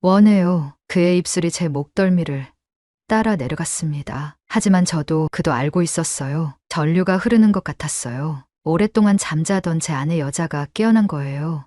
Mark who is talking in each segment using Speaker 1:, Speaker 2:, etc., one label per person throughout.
Speaker 1: 원해요. 그의 입술이 제 목덜미를 따라 내려갔습니다. 하지만 저도 그도 알고 있었어요. 전류가 흐르는 것 같았어요. 오랫동안 잠자던 제 안의 여자가 깨어난 거예요.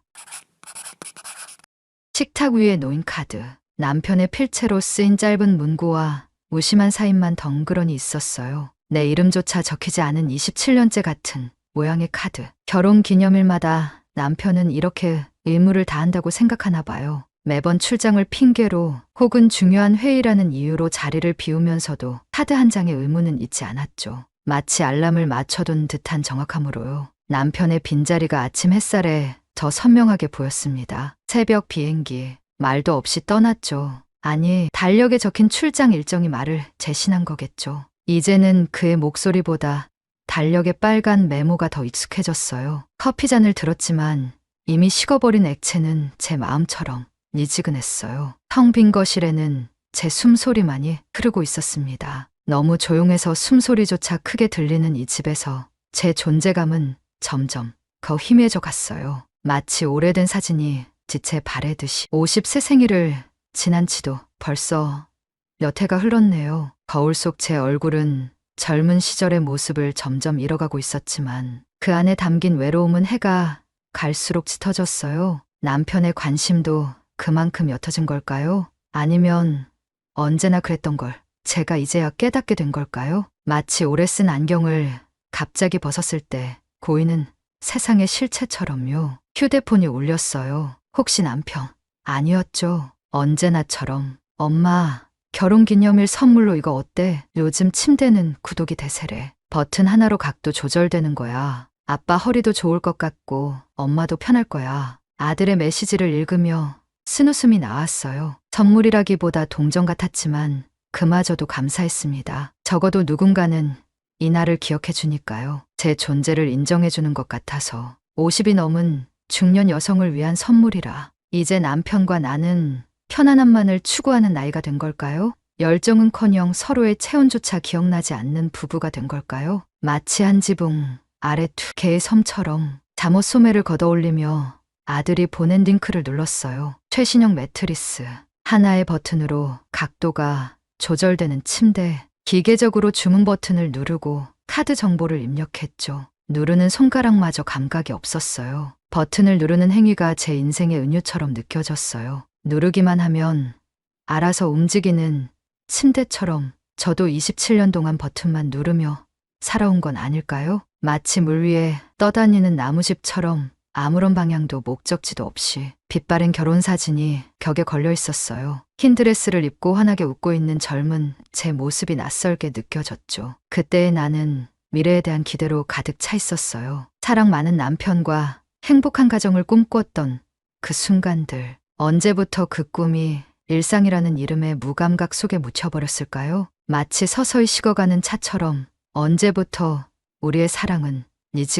Speaker 1: 식탁 위에 놓인 카드. 남편의 필체로 쓰인 짧은 문구와 무심한 사인만 덩그러니 있었어요. 내 이름조차 적히지 않은 27년째 같은 모양의 카드. 결혼 기념일마다 남편은 이렇게 의무를 다한다고 생각하나 봐요. 매번 출장을 핑계로 혹은 중요한 회의라는 이유로 자리를 비우면서도 카드 한 장의 의무는 잊지 않았죠. 마치 알람을 맞춰둔 듯한 정확함으로요. 남편의 빈자리가 아침 햇살에 더 선명하게 보였습니다. 새벽 비행기. 말도 없이 떠났죠. 아니, 달력에 적힌 출장 일정이 말을 재신한 거겠죠. 이제는 그의 목소리보다 달력의 빨간 메모가 더 익숙해졌어요. 커피잔을 들었지만 이미 식어버린 액체는 제 마음처럼 미지근했어요. 텅 빈 거실에는 제 숨소리만이 흐르고 있었습니다. 너무 조용해서 숨소리조차 크게 들리는 이 집에서 제 존재감은 점점 더 희미해져 갔어요. 마치 오래된 사진이 지체 바래듯이. 50세 생일을 지난 지도 벌써 몇 해가 흘렀네요. 거울 속 제 얼굴은 젊은 시절의 모습을 점점 잃어가고 있었지만 그 안에 담긴 외로움은 해가 갈수록 짙어졌어요. 남편의 관심도 그만큼 옅어진 걸까요? 아니면 언제나 그랬던 걸 제가 이제야 깨닫게 된 걸까요? 마치 오래 쓴 안경을 갑자기 벗었을 때 고이는 세상의 실체처럼요. 휴대폰이 울렸어요. 혹시 남편? 아니었죠. 언제나처럼. 엄마, 결혼기념일 선물로 이거 어때? 요즘 침대는 구독이 대세래. 버튼 하나로 각도 조절되는 거야. 아빠 허리도 좋을 것 같고 엄마도 편할 거야. 아들의 메시지를 읽으며 쓴웃음이 나왔어요. 선물이라기보다 동정 같았지만 그마저도 감사했습니다. 적어도 누군가는 이날을 기억해 주니까요. 제 존재를 인정해 주는 것 같아서. 50이 넘은 중년 여성을 위한 선물이라. 이제 남편과 나는 편안함만을 추구하는 나이가 된 걸까요? 열정은커녕 서로의 체온조차 기억나지 않는 부부가 된 걸까요? 마치 한 지붕 아래 두 개의 섬처럼. 잠옷 소매를 걷어올리며 아들이 보낸 링크를 눌렀어요. 최신형 매트리스. 하나의 버튼으로 각도가 조절되는 침대. 기계적으로 주문 버튼을 누르고 카드 정보를 입력했죠. 누르는 손가락마저 감각이 없었어요. 버튼을 누르는 행위가 제 인생의 은유처럼 느껴졌어요. 누르기만 하면 알아서 움직이는 침대처럼. 저도 27년 동안 버튼만 누르며 살아온 건 아닐까요? 마치 물 위에 떠다니는 나무집처럼 아무런 방향도 목적지도 없이. 빛바랜 결혼사진이 벽에 걸려 있었어요. 흰 드레스를 입고 환하게 웃고 있는 젊은 제 모습이 낯설게 느껴졌죠. 그때의 나는 미래에 대한 기대로 가득 차 있었어요. 사랑 많은 남편과 행복한 가정을 꿈꿨던 그 순간들. 언제부터 그 꿈이 일상이라는 이름의 무감각 속에 묻혀버렸을까요? 마치 서서히 식어가는 차처럼. 언제부터 우리의 사랑은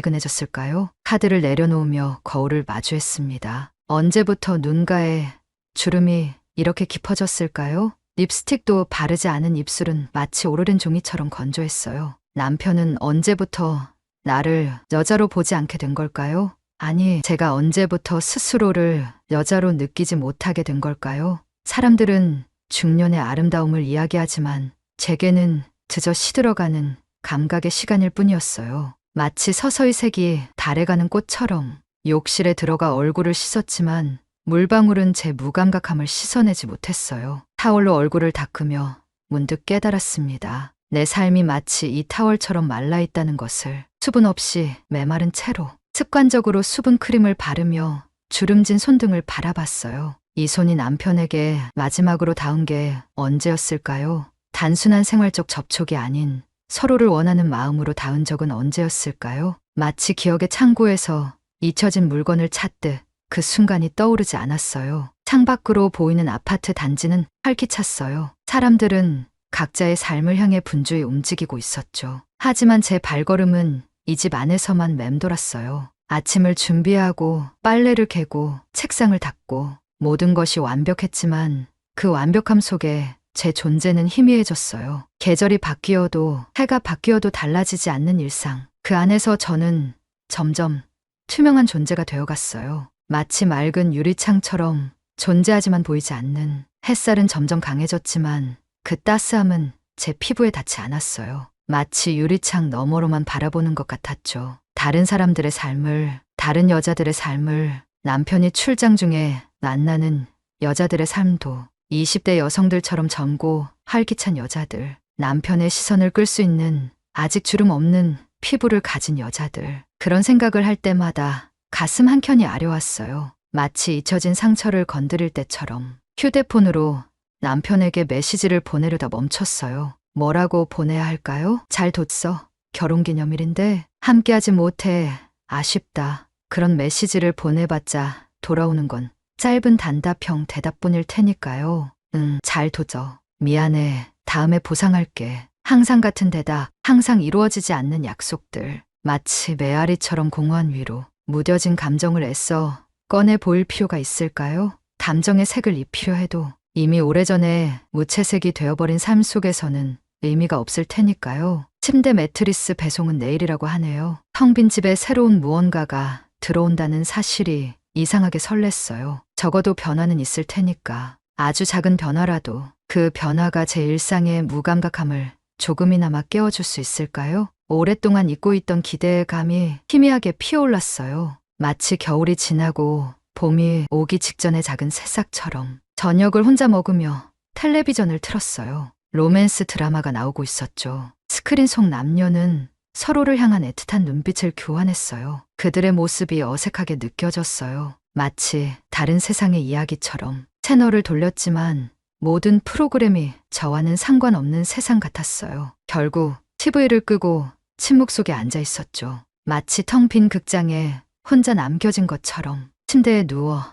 Speaker 1: 미지근해졌을까요? 카드를 내려놓으며 거울을 마주했습니다. 언제부터 눈가에 주름이 이렇게 깊어졌을까요? 립스틱도 바르지 않은 입술은 마치 오르된 종이처럼 건조했어요. 남편은 언제부터 나를 여자로 보지 않게 된 걸까요? 아니, 제가 언제부터 스스로를 여자로 느끼지 못하게 된 걸까요? 사람들은 중년의 아름다움을 이야기하지만 제게는 그저 시들어가는 감각의 시간일 뿐이었어요. 마치 서서히 색이 달해가는 꽃처럼. 욕실에 들어가 얼굴을 씻었지만 물방울은 제 무감각함을 씻어내지 못했어요. 타월로 얼굴을 닦으며 문득 깨달았습니다. 내 삶이 마치 이 타월처럼 말라있다는 것을. 수분 없이 메마른 채로. 습관적으로 수분 크림을 바르며 주름진 손등을 바라봤어요. 이 손이 남편에게 마지막으로 닿은 게 언제였을까요? 단순한 생활적 접촉이 아닌 서로를 원하는 마음으로 닿은 적은 언제였을까요? 마치 기억의 창고에서 잊혀진 물건을 찾듯 그 순간이 떠오르지 않았어요. 창밖으로 보이는 아파트 단지는 활기찼어요. 사람들은 각자의 삶을 향해 분주히 움직이고 있었죠. 하지만 제 발걸음은 이 집 안에서만 맴돌았어요. 아침을 준비하고 빨래를 개고 책상을 닦고 모든 것이 완벽했지만 그 완벽함 속에 제 존재는 희미해졌어요. 계절이 바뀌어도 해가 바뀌어도 달라지지 않는 일상. 그 안에서 저는 점점 투명한 존재가 되어갔어요. 마치 맑은 유리창처럼 존재하지만 보이지 않는 햇살은 점점 강해졌지만 그 따스함은 제 피부에 닿지 않았어요. 마치 유리창 너머로만 바라보는 것 같았죠. 다른 사람들의 삶을, 다른 여자들의 삶을, 남편이 출장 중에 만나는 여자들의 삶도 20대 여성들처럼 젊고 활기찬 여자들, 남편의 시선을 끌 수 있는 아직 주름 없는 피부를 가진 여자들. 그런 생각을 할 때마다 가슴 한켠이 아려왔어요. 마치 잊혀진 상처를 건드릴 때처럼. 휴대폰으로 남편에게 메시지를 보내려다 멈췄어요. 뭐라고 보내야 할까요? 잘 뒀어. 결혼기념일인데 함께하지 못해 아쉽다. 그런 메시지를 보내봤자 돌아오는 건 짧은 단답형 대답뿐일 테니까요. 응, 잘 둬줘. 미안해. 다음에 보상할게. 항상 같은 대답, 항상 이루어지지 않는 약속들. 마치 메아리처럼 공허한 위로 무뎌진 감정을 애써 꺼내 보일 필요가 있을까요? 감정의 색을 입히려 해도 이미 오래전에 무채색이 되어버린 삶 속에서는 의미가 없을 테니까요. 침대 매트리스 배송은 내일이라고 하네요. 텅 빈 집에 새로운 무언가가 들어온다는 사실이 이상하게 설렜어요. 적어도 변화는 있을 테니까. 아주 작은 변화라도 그 변화가 제 일상의 무감각함을 조금이나마 깨워줄 수 있을까요? 오랫동안 잊고 있던 기대감이 희미하게 피어올랐어요. 마치 겨울이 지나고 봄이 오기 직전의 작은 새싹처럼. 저녁을 혼자 먹으며 텔레비전을 틀었어요. 로맨스 드라마가 나오고 있었죠. 스크린 속 남녀는 서로를 향한 애틋한 눈빛을 교환했어요. 그들의 모습이 어색하게 느껴졌어요. 마치 다른 세상의 이야기처럼. 채널을 돌렸지만 모든 프로그램이 저와는 상관없는 세상 같았어요. 결국 TV를 끄고 침묵 속에 앉아 있었죠. 마치 텅 빈 극장에 혼자 남겨진 것처럼 침대에 누워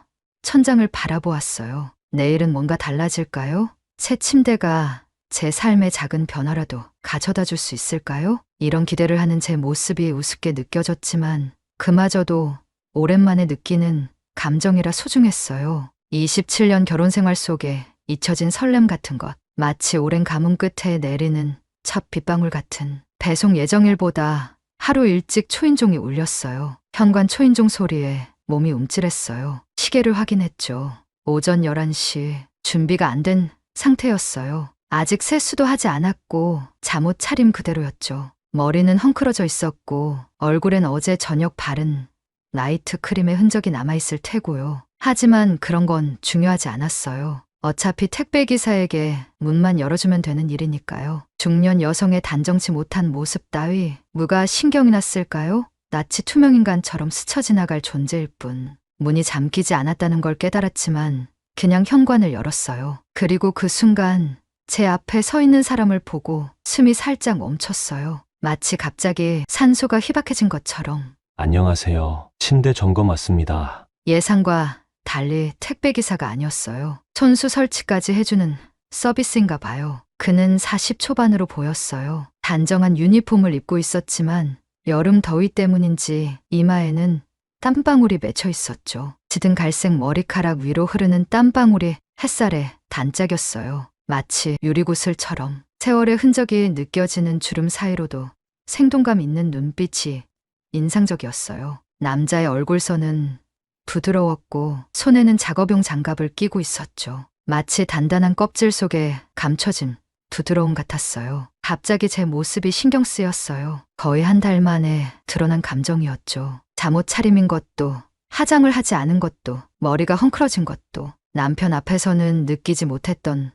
Speaker 1: 천장을 바라보았어요. 내일은 뭔가 달라질까요? 새 침대가 제 삶의 작은 변화라도 가져다 줄 수 있을까요? 이런 기대를 하는 제 모습이 우습게 느껴졌지만 그마저도 오랜만에 느끼는 감정이라 소중했어요. 27년 결혼 생활 속에 잊혀진 설렘 같은 것, 마치 오랜 가뭄 끝에 내리는 첫 빗방울 같은. 배송 예정일보다 하루 일찍 초인종이 울렸어요. 현관 초인종 소리에 몸이 움찔했어요. 시계를 확인했죠. 오전 11시. 준비가 안 된 상태였어요. 아직 세수도 하지 않았고 잠옷 차림 그대로였죠. 머리는 헝클어져 있었고 얼굴엔 어제 저녁 바른 나이트 크림의 흔적이 남아있을 테고요. 하지만 그런 건 중요하지 않았어요. 어차피 택배기사에게 문만 열어주면 되는 일이니까요. 중년 여성의 단정치 못한 모습 따위 누가 신경이나 쓸까요? 낯이 투명인간처럼 스쳐 지나갈 존재일 뿐. 문이 잠기지 않았다는 걸 깨달았지만 그냥 현관을 열었어요. 그리고 그 순간 제 앞에 서 있는 사람을 보고 숨이 살짝 멈췄어요. 마치 갑자기 산소가 희박해진 것처럼.
Speaker 2: 안녕하세요. 침대 점검 왔습니다.
Speaker 1: 예상과 달리 택배기사가 아니었어요. 손수 설치까지 해주는 서비스인가 봐요. 그는 40 초반으로 보였어요. 단정한 유니폼을 입고 있었지만 여름 더위 때문인지 이마에는 땀방울이 맺혀 있었죠. 짙은 갈색 머리카락 위로 흐르는 땀방울이 햇살에 단짝였어요. 마치 유리구슬처럼. 세월의 흔적이 느껴지는 주름 사이로도 생동감 있는 눈빛이 인상적이었어요. 남자의 얼굴선은 부드러웠고 손에는 작업용 장갑을 끼고 있었죠. 마치 단단한 껍질 속에 감춰진 부드러움 같았어요. 갑자기 제 모습이 신경 쓰였어요. 거의 한 달 만에 드러난 감정이었죠. 잠옷 차림인 것도, 화장을 하지 않은 것도, 머리가 헝클어진 것도, 남편 앞에서는 느끼지 못했던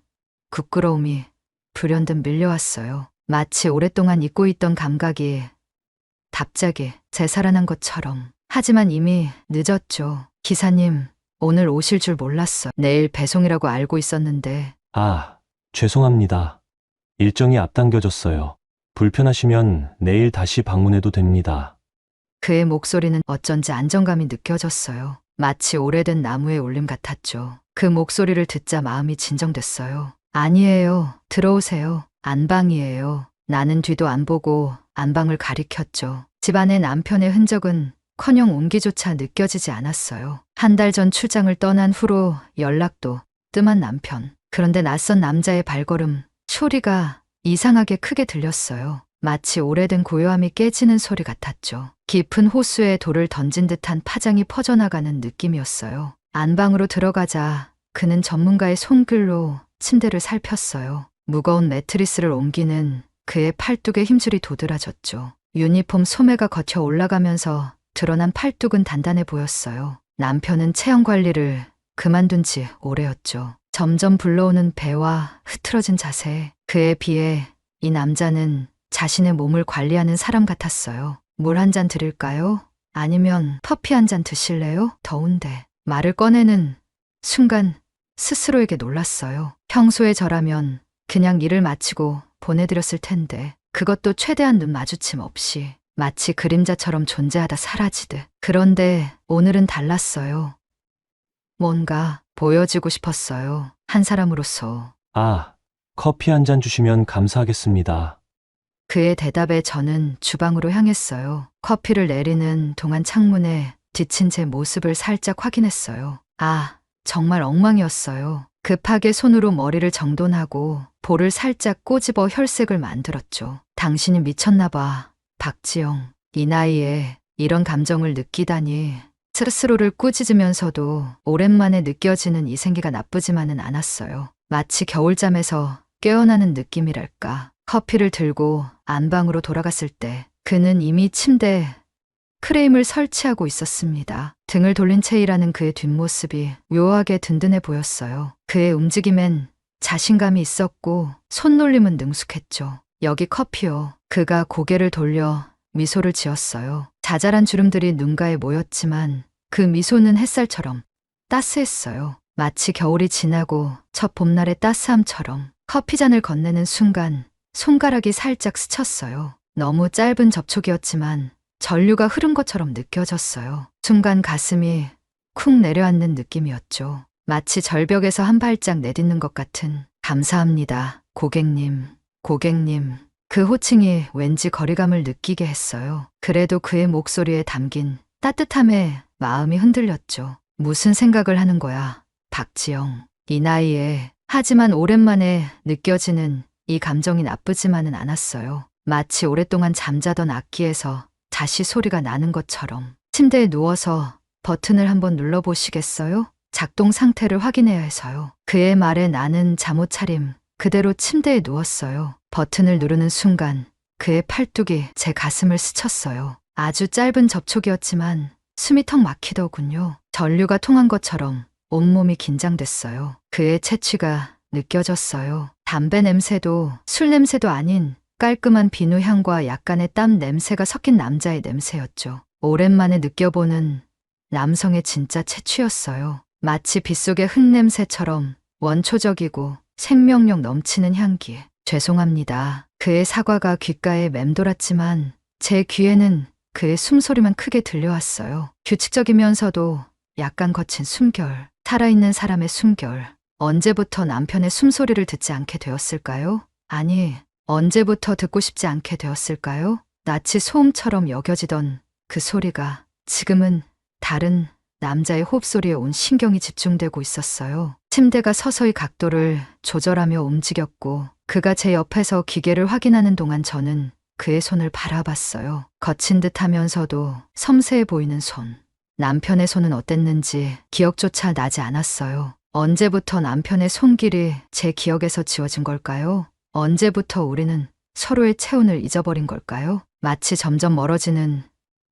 Speaker 1: 부끄러움이 불현듯 밀려왔어요. 마치 오랫동안 잊고 있던 감각이 갑자기 되살아난 것처럼. 하지만 이미 늦었죠. 기사님, 오늘 오실 줄 몰랐어. 내일 배송이라고 알고 있었는데.
Speaker 2: 아, 죄송합니다. 일정이 앞당겨졌어요. 불편하시면 내일 다시 방문해도 됩니다.
Speaker 1: 그의 목소리는 어쩐지 안정감이 느껴졌어요. 마치 오래된 나무의 울림 같았죠. 그 목소리를 듣자 마음이 진정됐어요. 아니에요. 들어오세요. 안방이에요. 나는 뒤도 안 보고 안방을 가리켰죠. 집안의 남편의 흔적은 커녕 온기조차 느껴지지 않았어요. 한 달 전 출장을 떠난 후로 연락도 뜸한 남편. 그런데 낯선 남자의 발걸음, 소리가 이상하게 크게 들렸어요. 마치 오래된 고요함이 깨지는 소리 같았죠. 깊은 호수에 돌을 던진 듯한 파장이 퍼져나가는 느낌이었어요. 안방으로 들어가자 그는 전문가의 손길로 침대를 살폈어요. 무거운 매트리스를 옮기는 그의 팔뚝에 힘줄이 도드라졌죠. 유니폼 소매가 거쳐 올라가면서 드러난 팔뚝은 단단해 보였어요. 남편은 체형 관리를 그만둔 지 오래였죠. 점점 불러오는 배와 흐트러진 자세, 그에 비해 이 남자는 자신의 몸을 관리하는 사람 같았어요. 물 한 잔 드릴까요? 아니면 커피 한 잔 드실래요? 더운데. 말을 꺼내는 순간 스스로에게 놀랐어요. 평소에 저라면 그냥 일을 마치고 보내드렸을 텐데, 그것도 최대한 눈 마주침 없이 마치 그림자처럼 존재하다 사라지듯. 그런데 오늘은 달랐어요. 뭔가 보여지고 싶었어요. 한 사람으로서.
Speaker 2: 아, 커피 한 잔 주시면 감사하겠습니다.
Speaker 1: 그의 대답에 저는 주방으로 향했어요. 커피를 내리는 동안 창문에 비친 제 모습을 살짝 확인했어요. 아, 정말 엉망이었어요. 급하게 손으로 머리를 정돈하고 볼을 살짝 꼬집어 혈색을 만들었죠. 당신이 미쳤나 봐, 박지영. 이 나이에 이런 감정을 느끼다니. 스스로를 꾸짖으면서도 오랜만에 느껴지는 이 생기가 나쁘지만은 않았어요. 마치 겨울잠에서 깨어나는 느낌이랄까. 커피를 들고 안방으로 돌아갔을 때 그는 이미 침대에 프레임을 설치하고 있었습니다. 등을 돌린 채 일하는 그의 뒷모습이 묘하게 든든해 보였어요. 그의 움직임엔 자신감이 있었고 손놀림은 능숙했죠. 여기 커피요. 그가 고개를 돌려 미소를 지었어요. 자잘한 주름들이 눈가에 모였지만 그 미소는 햇살처럼 따스했어요. 마치 겨울이 지나고 첫 봄날의 따스함처럼. 커피잔을 건네는 순간 손가락이 살짝 스쳤어요. 너무 짧은 접촉이었지만 전류가 흐른 것처럼 느껴졌어요. 순간 가슴이 쿵 내려앉는 느낌이었죠. 마치 절벽에서 한 발짝 내딛는 것 같은. 감사합니다, 고객님. 고객님. 그 호칭이 왠지 거리감을 느끼게 했어요. 그래도 그의 목소리에 담긴 따뜻함에 마음이 흔들렸죠. 무슨 생각을 하는 거야, 박지영. 이 나이에. 하지만 오랜만에 느껴지는 이 감정이 나쁘지만은 않았어요. 마치 오랫동안 잠자던 악기에서 다시 소리가 나는 것처럼. 침대에 누워서 버튼을 한번 눌러보시겠어요? 작동 상태를 확인해야 해서요. 그의 말에 나는 잠옷 차림 그대로 침대에 누웠어요. 버튼을 누르는 순간 그의 팔뚝이 제 가슴을 스쳤어요. 아주 짧은 접촉이었지만 숨이 턱 막히더군요. 전류가 통한 것처럼 온몸이 긴장됐어요. 그의 채취가 느껴졌어요. 담배 냄새도 술 냄새도 아닌 깔끔한 비누 향과 약간의 땀 냄새가 섞인 남자의 냄새였죠. 오랜만에 느껴보는 남성의 진짜 채취였어요. 마치 빗속의 흙냄새처럼 원초적이고 생명력 넘치는 향기. 죄송합니다. 그의 사과가 귓가에 맴돌았지만 제 귀에는 그의 숨소리만 크게 들려왔어요. 규칙적이면서도 약간 거친 숨결. 살아있는 사람의 숨결. 언제부터 남편의 숨소리를 듣지 않게 되었을까요? 아니, 언제부터 듣고 싶지 않게 되었을까요? 낯이 소음처럼 여겨지던 그 소리가 지금은 다른 남자의 호흡소리에 온 신경이 집중되고 있었어요. 침대가 서서히 각도를 조절하며 움직였고 그가 제 옆에서 기계를 확인하는 동안 저는 그의 손을 바라봤어요. 거친 듯 하면서도 섬세해 보이는 손. 남편의 손은 어땠는지 기억조차 나지 않았어요. 언제부터 남편의 손길이 제 기억에서 지워진 걸까요? 언제부터 우리는 서로의 체온을 잊어버린 걸까요? 마치 점점 멀어지는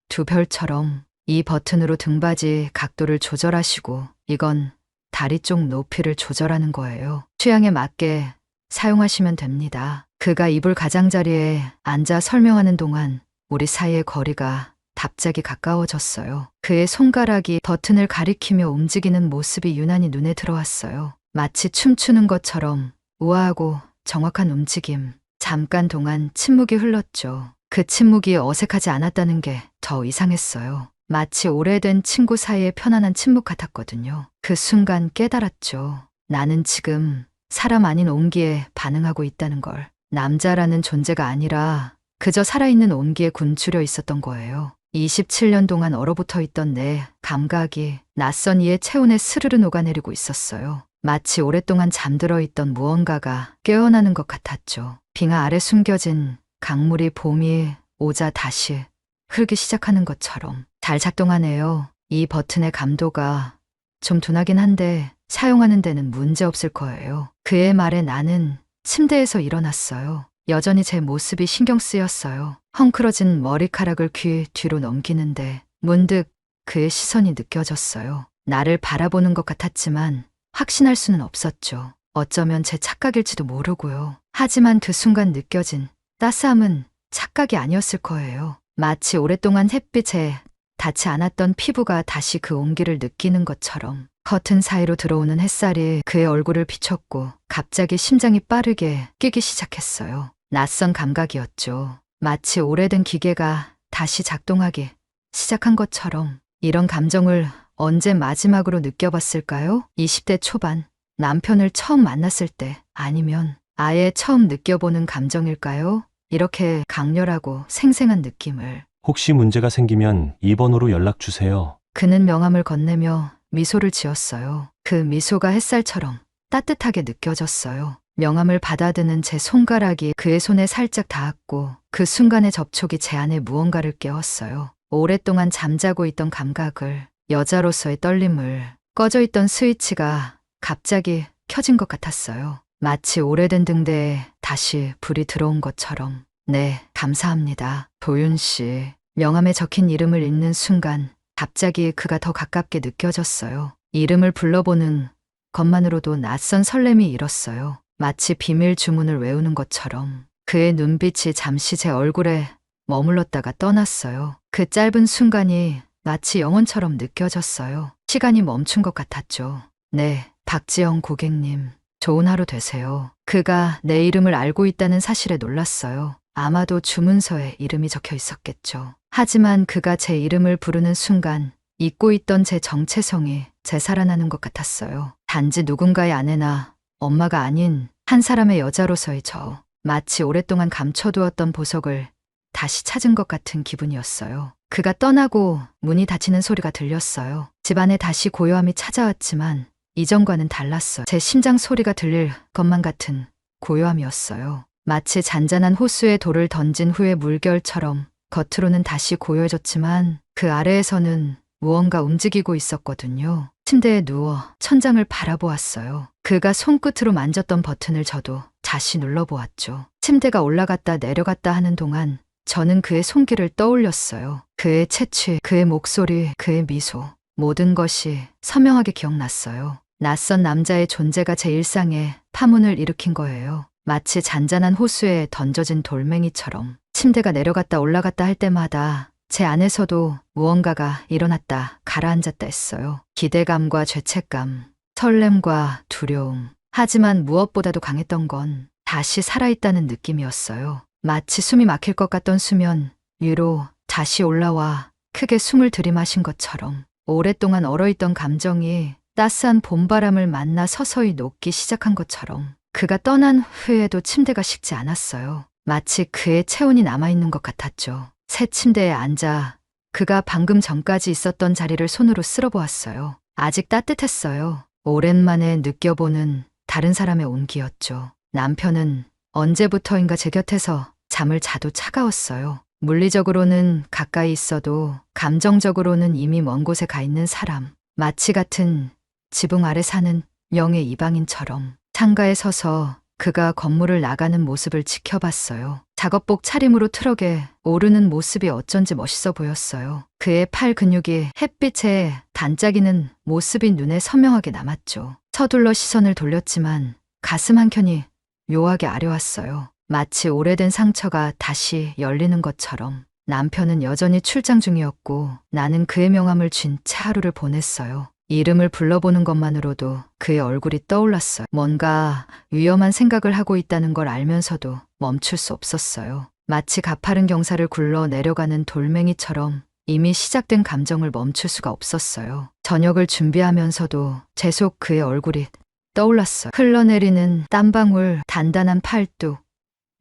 Speaker 1: 두 별처럼. 이 버튼으로 등받이 각도를 조절하시고 이건 다리 쪽 높이를 조절하는 거예요. 취향에 맞게 사용하시면 됩니다. 그가 이불 가장자리에 앉아 설명하는 동안 우리 사이의 거리가 갑자기 가까워졌어요. 그의 손가락이 버튼을 가리키며 움직이는 모습이 유난히 눈에 들어왔어요. 마치 춤추는 것처럼 우아하고 정확한 움직임. 잠깐 동안 침묵이 흘렀죠. 그 침묵이 어색하지 않았다는 게 더 이상했어요. 마치 오래된 친구 사이의 편안한 침묵 같았거든요. 그 순간 깨달았죠. 나는 지금 사람 아닌 온기에 반응하고 있다는 걸. 남자라는 존재가 아니라 그저 살아있는 온기에 군추려 있었던 거예요. 27년 동안 얼어붙어 있던 내 감각이 낯선 이의 체온에 스르르 녹아내리고 있었어요. 마치 오랫동안 잠들어 있던 무언가가 깨어나는 것 같았죠. 빙하 아래 숨겨진 강물이 봄이 오자 다시 흐르기 시작하는 것처럼. 잘 작동하네요. 이 버튼의 감도가 좀 둔하긴 한데 사용하는 데는 문제 없을 거예요. 그의 말에 나는 침대에서 일어났어요. 여전히 제 모습이 신경 쓰였어요. 헝클어진 머리카락을 귀 뒤로 넘기는데 문득 그의 시선이 느껴졌어요. 나를 바라보는 것 같았지만 확신할 수는 없었죠. 어쩌면 제 착각일지도 모르고요. 하지만 그 순간 느껴진 따스함은 착각이 아니었을 거예요. 마치 오랫동안 햇빛에 닿지 않았던 피부가 다시 그 온기를 느끼는 것처럼 커튼 사이로 들어오는 햇살이 그의 얼굴을 비췄고 갑자기 심장이 빠르게 뛰기 시작했어요. 낯선 감각이었죠. 마치 오래된 기계가 다시 작동하기 시작한 것처럼. 이런 감정을 언제 마지막으로 느껴봤을까요? 20대 초반, 남편을 처음 만났을 때, 아니면 아예 처음 느껴보는 감정일까요? 이렇게 강렬하고 생생한 느낌을.
Speaker 2: 혹시 문제가 생기면 이 번호로 연락 주세요.
Speaker 1: 그는 명함을 건네며 미소를 지었어요. 그 미소가 햇살처럼 따뜻하게 느껴졌어요. 명함을 받아드는 제 손가락이 그의 손에 살짝 닿았고 그 순간의 접촉이 제 안에 무언가를 깨웠어요. 오랫동안 잠자고 있던 감각을, 여자로서의 떨림을, 꺼져 있던 스위치가 갑자기 켜진 것 같았어요. 마치 오래된 등대에 다시 불이 들어온 것처럼. 네, 감사합니다. 도윤 씨. 명함에 적힌 이름을 읽는 순간 갑자기 그가 더 가깝게 느껴졌어요. 이름을 불러보는 것만으로도 낯선 설렘이 일었어요. 마치 비밀 주문을 외우는 것처럼. 그의 눈빛이 잠시 제 얼굴에 머물렀다가 떠났어요. 그 짧은 순간이 마치 영원처럼 느껴졌어요. 시간이 멈춘 것 같았죠. 네, 박지영 고객님. 좋은 하루 되세요. 그가 내 이름을 알고 있다는 사실에 놀랐어요. 아마도 주문서에 이름이 적혀 있었겠죠. 하지만 그가 제 이름을 부르는 순간 잊고 있던 제 정체성이 되살아나는 것 같았어요. 단지 누군가의 아내나 엄마가 아닌 한 사람의 여자로서의 저. 마치 오랫동안 감춰두었던 보석을 다시 찾은 것 같은 기분이었어요. 그가 떠나고 문이 닫히는 소리가 들렸어요. 집안에 다시 고요함이 찾아왔지만 이전과는 달랐어요. 제 심장 소리가 들릴 것만 같은 고요함이었어요. 마치 잔잔한 호수에 돌을 던진 후의 물결처럼 겉으로는 다시 고요해졌지만 그 아래에서는 무언가 움직이고 있었거든요. 침대에 누워 천장을 바라보았어요. 그가 손끝으로 만졌던 버튼을 저도 다시 눌러보았죠. 침대가 올라갔다 내려갔다 하는 동안 저는 그의 손길을 떠올렸어요. 그의 채취, 그의 목소리, 그의 미소. 모든 것이 선명하게 기억났어요. 낯선 남자의 존재가 제 일상에 파문을 일으킨 거예요. 마치 잔잔한 호수에 던져진 돌멩이처럼. 침대가 내려갔다 올라갔다 할 때마다 제 안에서도 무언가가 일어났다 가라앉았다 했어요. 기대감과 죄책감, 설렘과 두려움. 하지만 무엇보다도 강했던 건 다시 살아있다는 느낌이었어요. 마치 숨이 막힐 것 같던 수면 위로 다시 올라와 크게 숨을 들이마신 것처럼. 오랫동안 얼어있던 감정이 따스한 봄바람을 만나 서서히 녹기 시작한 것처럼. 그가 떠난 후에도 침대가 식지 않았어요. 마치 그의 체온이 남아있는 것 같았죠. 새 침대에 앉아 그가 방금 전까지 있었던 자리를 손으로 쓸어보았어요. 아직 따뜻했어요. 오랜만에 느껴보는 다른 사람의 온기였죠. 남편은 언제부터인가 제 곁에서 잠을 자도 차가웠어요. 물리적으로는 가까이 있어도 감정적으로는 이미 먼 곳에 가 있는 사람. 마치 같은 지붕 아래 사는 영의 이방인처럼. 창가에 서서 그가 건물을 나가는 모습을 지켜봤어요. 작업복 차림으로 트럭에 오르는 모습이 어쩐지 멋있어 보였어요. 그의 팔 근육이 햇빛에 반짝이는 모습이 눈에 선명하게 남았죠. 서둘러 시선을 돌렸지만 가슴 한켠이 묘하게 아려왔어요. 마치 오래된 상처가 다시 열리는 것처럼. 남편은 여전히 출장 중이었고 나는 그의 명함을 쥔 채 하루를 보냈어요. 이름을 불러보는 것만으로도 그의 얼굴이 떠올랐어요. 뭔가 위험한 생각을 하고 있다는 걸 알면서도 멈출 수 없었어요. 마치 가파른 경사를 굴러 내려가는 돌멩이처럼 이미 시작된 감정을 멈출 수가 없었어요. 저녁을 준비하면서도 계속 그의 얼굴이 떠올랐어요. 흘러내리는 땀방울, 단단한 팔뚝,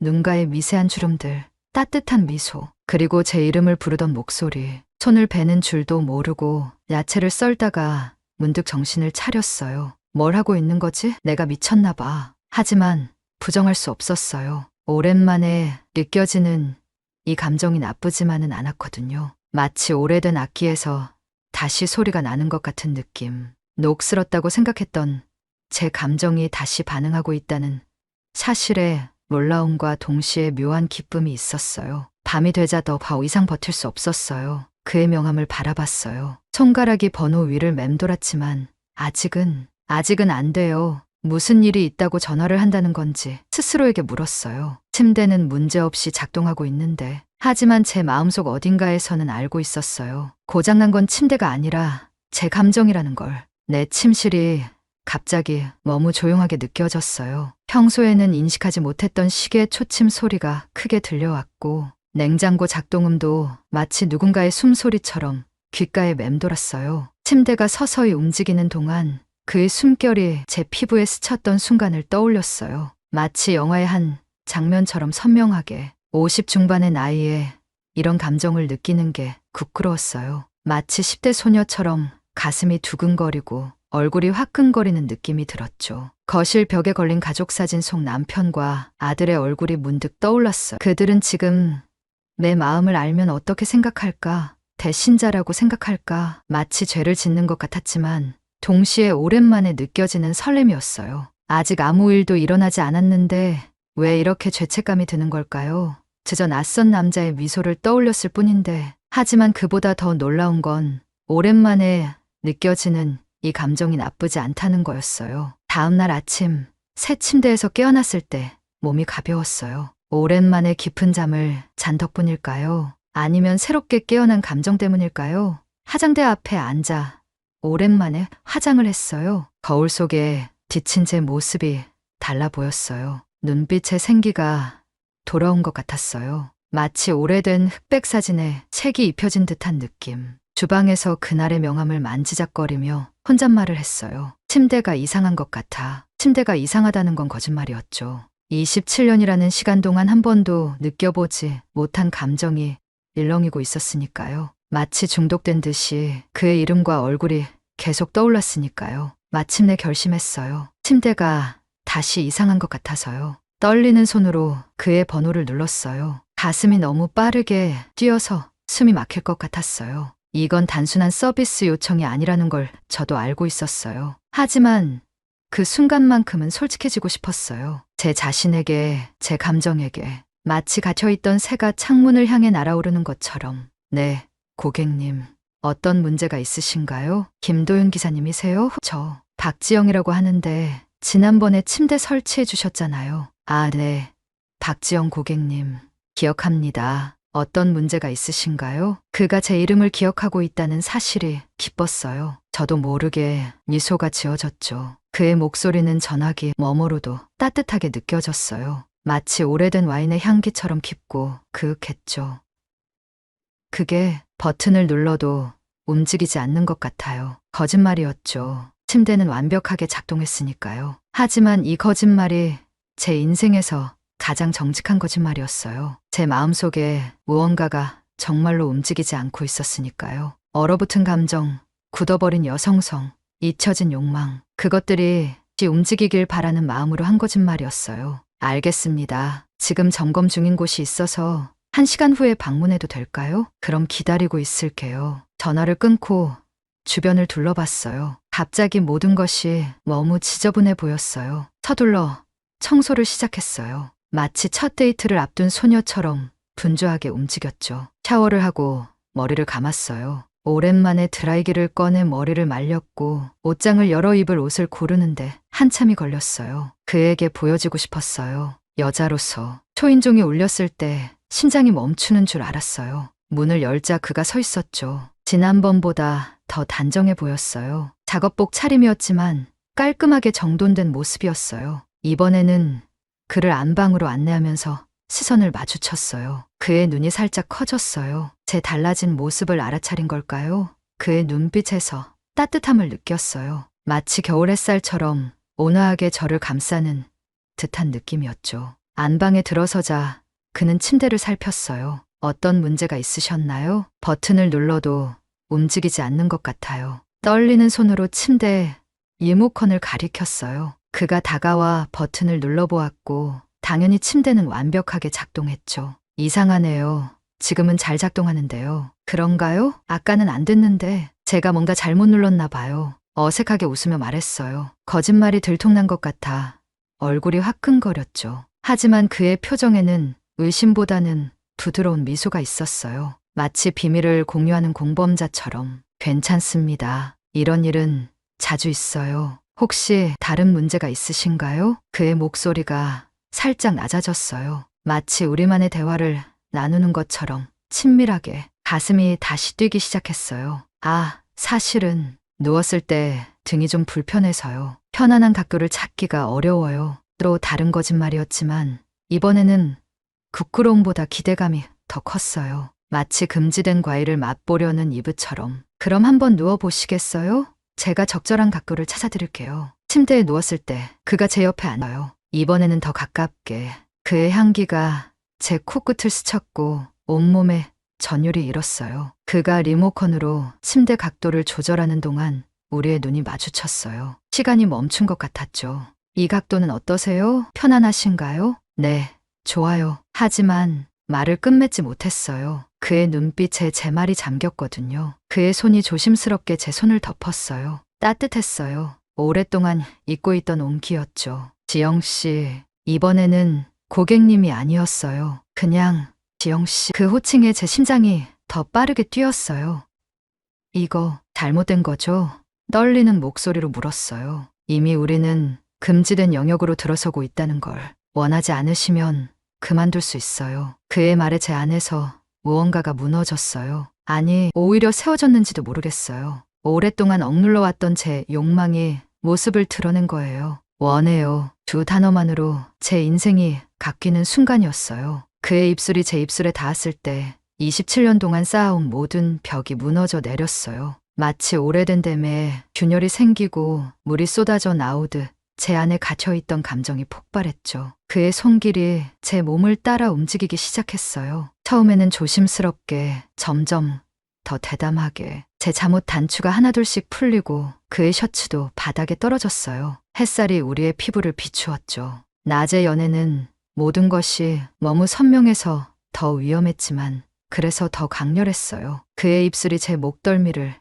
Speaker 1: 눈가의 미세한 주름들, 따뜻한 미소, 그리고 제 이름을 부르던 목소리. 손을 베는 줄도 모르고 야채를 썰다가 문득 정신을 차렸어요. 뭘 하고 있는 거지? 내가 미쳤나 봐. 하지만 부정할 수 없었어요. 오랜만에 느껴지는 이 감정이 나쁘지만은 않았거든요. 마치 오래된 악기에서 다시 소리가 나는 것 같은 느낌. 녹슬었다고 생각했던 제 감정이 다시 반응하고 있다는 사실에 놀라움과 동시에 묘한 기쁨이 있었어요. 밤이 되자 더 이상 버틸 수 없었어요. 그의 명함을 바라봤어요. 손가락이 번호 위를 맴돌았지만 아직은 안 돼요. 무슨 일이 있다고 전화를 한다는 건지 스스로에게 물었어요. 침대는 문제없이 작동하고 있는데 하지만 제 마음속 어딘가에서는 알고 있었어요. 고장난 건 침대가 아니라 제 감정이라는 걸. 내 침실이 갑자기 너무 조용하게 느껴졌어요. 평소에는 인식하지 못했던 시계 초침 소리가 크게 들려왔고 냉장고 작동음도 마치 누군가의 숨소리처럼 귓가에 맴돌았어요. 침대가 서서히 움직이는 동안 그의 숨결이 제 피부에 스쳤던 순간을 떠올렸어요. 마치 영화의 한 장면처럼 선명하게. 50 중반의 나이에 이런 감정을 느끼는 게 부끄러웠어요. 마치 10대 소녀처럼 가슴이 두근거리고 얼굴이 화끈거리는 느낌이 들었죠. 거실 벽에 걸린 가족사진 속 남편과 아들의 얼굴이 문득 떠올랐어요. 그들은 지금 내 마음을 알면 어떻게 생각할까? 배신자라고 생각할까? 마치 죄를 짓는 것 같았지만 동시에 오랜만에 느껴지는 설렘이었어요. 아직 아무 일도 일어나지 않았는데 왜 이렇게 죄책감이 드는 걸까요? 그저 낯선 남자의 미소를 떠올렸을 뿐인데 하지만 그보다 더 놀라운 건 오랜만에 느껴지는 이 감정이 나쁘지 않다는 거였어요. 다음 날 아침 새 침대에서 깨어났을 때 몸이 가벼웠어요. 오랜만에 깊은 잠을 잔 덕분일까요? 아니면 새롭게 깨어난 감정 때문일까요? 화장대 앞에 앉아 오랜만에 화장을 했어요. 거울 속에 비친 제 모습이 달라 보였어요. 눈빛에 생기가 돌아온 것 같았어요. 마치 오래된 흑백 사진에 색이 입혀진 듯한 느낌. 주방에서 그날의 명함을 만지작거리며 혼잣말을 했어요. 침대가 이상한 것 같아. 침대가 이상하다는 건 거짓말이었죠. 27년이라는 시간 동안 한 번도 느껴보지 못한 감정이 일렁이고 있었으니까요. 마치 중독된 듯이 그의 이름과 얼굴이 계속 떠올랐으니까요. 마침내 결심했어요. 침대가 다시 이상한 것 같아서요. 떨리는 손으로 그의 번호를 눌렀어요. 가슴이 너무 빠르게 뛰어서 숨이 막힐 것 같았어요. 이건 단순한 서비스 요청이 아니라는 걸 저도 알고 있었어요. 하지만 그 순간만큼은 솔직해지고 싶었어요. 제 자신에게, 제 감정에게. 마치 갇혀있던 새가 창문을 향해 날아오르는 것처럼. 네, 고객님. 어떤 문제가 있으신가요? 김도윤 기사님이세요? 저 박지영이라고 하는데 지난번에 침대 설치해 주셨잖아요. 아, 네. 박지영 고객님. 기억합니다. 어떤 문제가 있으신가요? 그가 제 이름을 기억하고 있다는 사실이 기뻤어요. 저도 모르게 미소가 지어졌죠. 그의 목소리는 전화기 너머로도 따뜻하게 느껴졌어요. 마치 오래된 와인의 향기처럼 깊고 그윽했죠. 그게 버튼을 눌러도 움직이지 않는 것 같아요. 거짓말이었죠. 침대는 완벽하게 작동했으니까요. 하지만 이 거짓말이 제 인생에서 가장 정직한 거짓말이었어요. 제 마음속에 무언가가 정말로 움직이지 않고 있었으니까요. 얼어붙은 감정, 굳어버린 여성성, 잊혀진 욕망, 그것들이 움직이길 바라는 마음으로 한 거짓말이었어요. 알겠습니다. 지금 점검 중인 곳이 있어서 1시간 후에 방문해도 될까요? 그럼 기다리고 있을게요. 전화를 끊고 주변을 둘러봤어요. 갑자기 모든 것이 너무 지저분해 보였어요. 서둘러 청소를 시작했어요. 마치 첫 데이트를 앞둔 소녀처럼 분주하게 움직였죠. 샤워를 하고 머리를 감았어요. 오랜만에 드라이기를 꺼내 머리를 말렸고 옷장을 열어 입을 옷을 고르는데 한참이 걸렸어요. 그에게 보여지고 싶었어요. 여자로서. 초인종이 울렸을 때 심장이 멈추는 줄 알았어요. 문을 열자 그가 서 있었죠. 지난번보다 더 단정해 보였어요. 작업복 차림이었지만 깔끔하게 정돈된 모습이었어요. 이번에는 그를 안방으로 안내하면서 시선을 마주쳤어요. 그의 눈이 살짝 커졌어요. 제 달라진 모습을 알아차린 걸까요? 그의 눈빛에서 따뜻함을 느꼈어요. 마치 겨울 햇살처럼 온화하게 저를 감싸는 듯한 느낌이었죠. 안방에 들어서자 그는 침대를 살폈어요. 어떤 문제가 있으셨나요? 버튼을 눌러도 움직이지 않는 것 같아요. 떨리는 손으로 침대 리모컨을 가리켰어요. 그가 다가와 버튼을 눌러보았고 당연히 침대는 완벽하게 작동했죠. 이상하네요. 지금은 잘 작동하는데요. 그런가요? 아까는 안 됐는데 제가 뭔가 잘못 눌렀나 봐요. 어색하게 웃으며 말했어요. 거짓말이 들통난 것 같아 얼굴이 화끈거렸죠. 하지만 그의 표정에는 의심보다는 부드러운 미소가 있었어요. 마치 비밀을 공유하는 공범자처럼. 괜찮습니다. 이런 일은 자주 있어요. 혹시 다른 문제가 있으신가요? 그의 목소리가 살짝 낮아졌어요. 마치 우리만의 대화를 나누는 것처럼 친밀하게. 가슴이 다시 뛰기 시작했어요. 아, 사실은 누웠을 때 등이 좀 불편해서요. 편안한 각도를 찾기가 어려워요. 또 다른 거짓말이었지만 이번에는 부끄러움보다 기대감이 더 컸어요. 마치 금지된 과일을 맛보려는 이브처럼. 그럼 한번 누워보시겠어요? 제가 적절한 각도를 찾아드릴게요. 침대에 누웠을 때 그가 제 옆에 앉아요. 이번에는 더 가깝게. 그의 향기가 제 코끝을 스쳤고 온몸에 전율이 일었어요. 그가 리모컨으로 침대 각도를 조절하는 동안 우리의 눈이 마주쳤어요. 시간이 멈춘 것 같았죠. 이 각도는 어떠세요? 편안하신가요? 네, 좋아요. 하지만 말을 끝맺지 못했어요. 그의 눈빛에 제 말이 잠겼거든요. 그의 손이 조심스럽게 제 손을 덮었어요. 따뜻했어요. 오랫동안 잊고 있던 온기였죠. 지영 씨, 이번에는 고객님이 아니었어요. 그냥 지영 씨. 그 호칭에 제 심장이 더 빠르게 뛰었어요. 이거 잘못된 거죠? 떨리는 목소리로 물었어요. 이미 우리는 금지된 영역으로 들어서고 있다는 걸. 원하지 않으시면 그만둘 수 있어요. 그의 말에 제 안에서 무언가가 무너졌어요. 아니, 오히려 세워졌는지도 모르겠어요. 오랫동안 억눌러왔던 제 욕망이 모습을 드러낸 거예요. 원해요. 두 단어만으로 제 인생이 바뀌는 순간이었어요. 그의 입술이 제 입술에 닿았을 때 27년 동안 쌓아온 모든 벽이 무너져 내렸어요. 마치 오래된 댐에 균열이 생기고 물이 쏟아져 나오듯 제 안에 갇혀있던 감정이 폭발했죠. 그의 손길이 제 몸을 따라 움직이기 시작했어요. 처음에는 조심스럽게, 점점 더 대담하게. 제 잠옷 단추가 하나둘씩 풀리고 그의 셔츠도 바닥에 떨어졌어요. 햇살이 우리의 피부를 비추었죠. 낮의 연애는 모든 것이 너무 선명해서 더 위험했지만 그래서 더 강렬했어요. 그의 입술이 제 목덜미를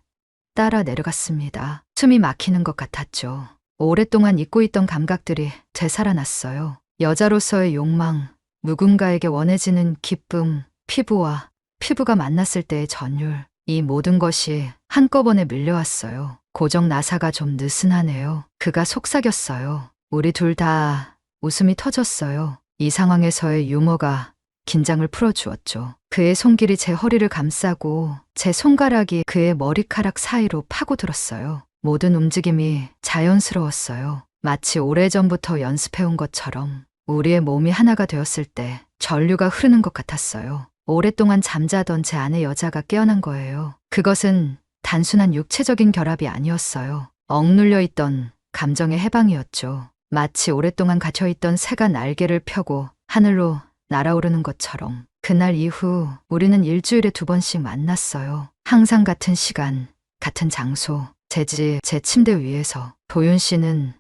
Speaker 1: 따라 내려갔습니다. 숨이 막히는 것 같았죠. 오랫동안 잊고 있던 감각들이 되살아났어요. 여자로서의 욕망, 누군가에게 원해지는 기쁨, 피부가 만났을 때의 전율, 이 모든 것이 한꺼번에 밀려왔어요. 고정 나사가 좀 느슨하네요. 그가 속삭였어요. 우리 둘 다 웃음이 터졌어요. 이 상황에서의 유머가 긴장을 풀어주었죠. 그의 손길이 제 허리를 감싸고 제 손가락이 그의 머리카락 사이로 파고들었어요. 모든 움직임이 자연스러웠어요. 마치 오래전부터 연습해온 것처럼 우리의 몸이 하나가 되었을 때 전류가 흐르는 것 같았어요. 오랫동안 잠자던 제 안의 여자가 깨어난 거예요. 그것은 단순한 육체적인 결합이 아니었어요. 억눌려 있던 감정의 해방이었죠. 마치 오랫동안 갇혀있던 새가 날개를 펴고 하늘로 날아오르는 것처럼. 그날 이후 우리는 일주일에 2번씩 만났어요. 항상 같은 시간, 같은 장소, 제 침대 위에서. 도윤 씨는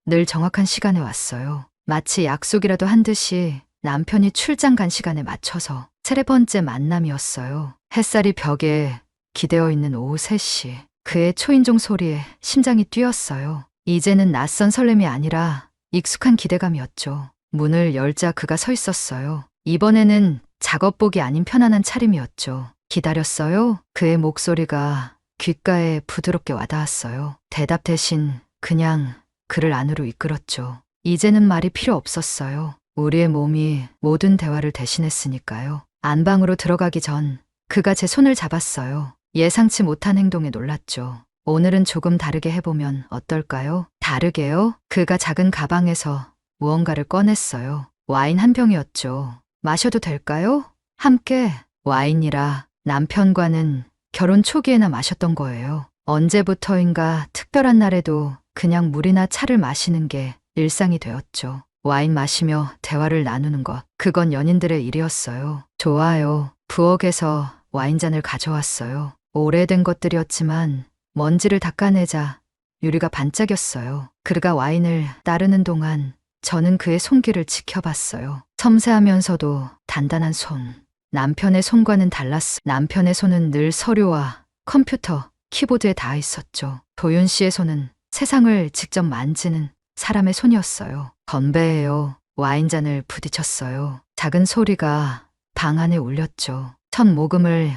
Speaker 1: 늘 정확한 시간에 왔어요. 마치 약속이라도 한 듯이 남편이 출장 간 시간에 맞춰서. 3번째 만남이었어요. 햇살이 벽에 기대어 있는 오후 3시. 그의 초인종 소리에 심장이 뛰었어요. 이제는 낯선 설렘이 아니라 익숙한 기대감이었죠. 문을 열자 그가 서 있었어요. 이번에는 작업복이 아닌 편안한 차림이었죠. 기다렸어요? 그의 목소리가 귓가에 부드럽게 와닿았어요. 대답 대신 그냥 그를 안으로 이끌었죠. 이제는 말이 필요 없었어요. 우리의 몸이 모든 대화를 대신했으니까요. 안방으로 들어가기 전 그가 제 손을 잡았어요. 예상치 못한 행동에 놀랐죠. 오늘은 조금 다르게 해보면 어떨까요? 다르게요? 그가 작은 가방에서 무언가를 꺼냈어요. 와인 한 병이었죠. 마셔도 될까요? 함께. 와인이라 남편과는 결혼 초기에나 마셨던 거예요. 언제부터인가 특별한 날에도 그냥 물이나 차를 마시는 게 일상이 되었죠. 와인 마시며 대화를 나누는 것, 그건 연인들의 일이었어요. 좋아요. 부엌에서 와인잔을 가져왔어요. 오래된 것들이었지만 먼지를 닦아내자 유리가 반짝였어요. 그가 와인을 따르는 동안 저는 그의 손길을 지켜봤어요. 섬세하면서도 단단한 손. 남편의 손과는 달랐어. 남편의 손은 늘 서류와 컴퓨터, 키보드에 닿아 있었죠. 도윤 씨의 손은 세상을 직접 만지는 사람의 손이었어요. 건배해요. 와인잔을 부딪혔어요. 작은 소리가 방 안에 울렸죠. 첫 모금을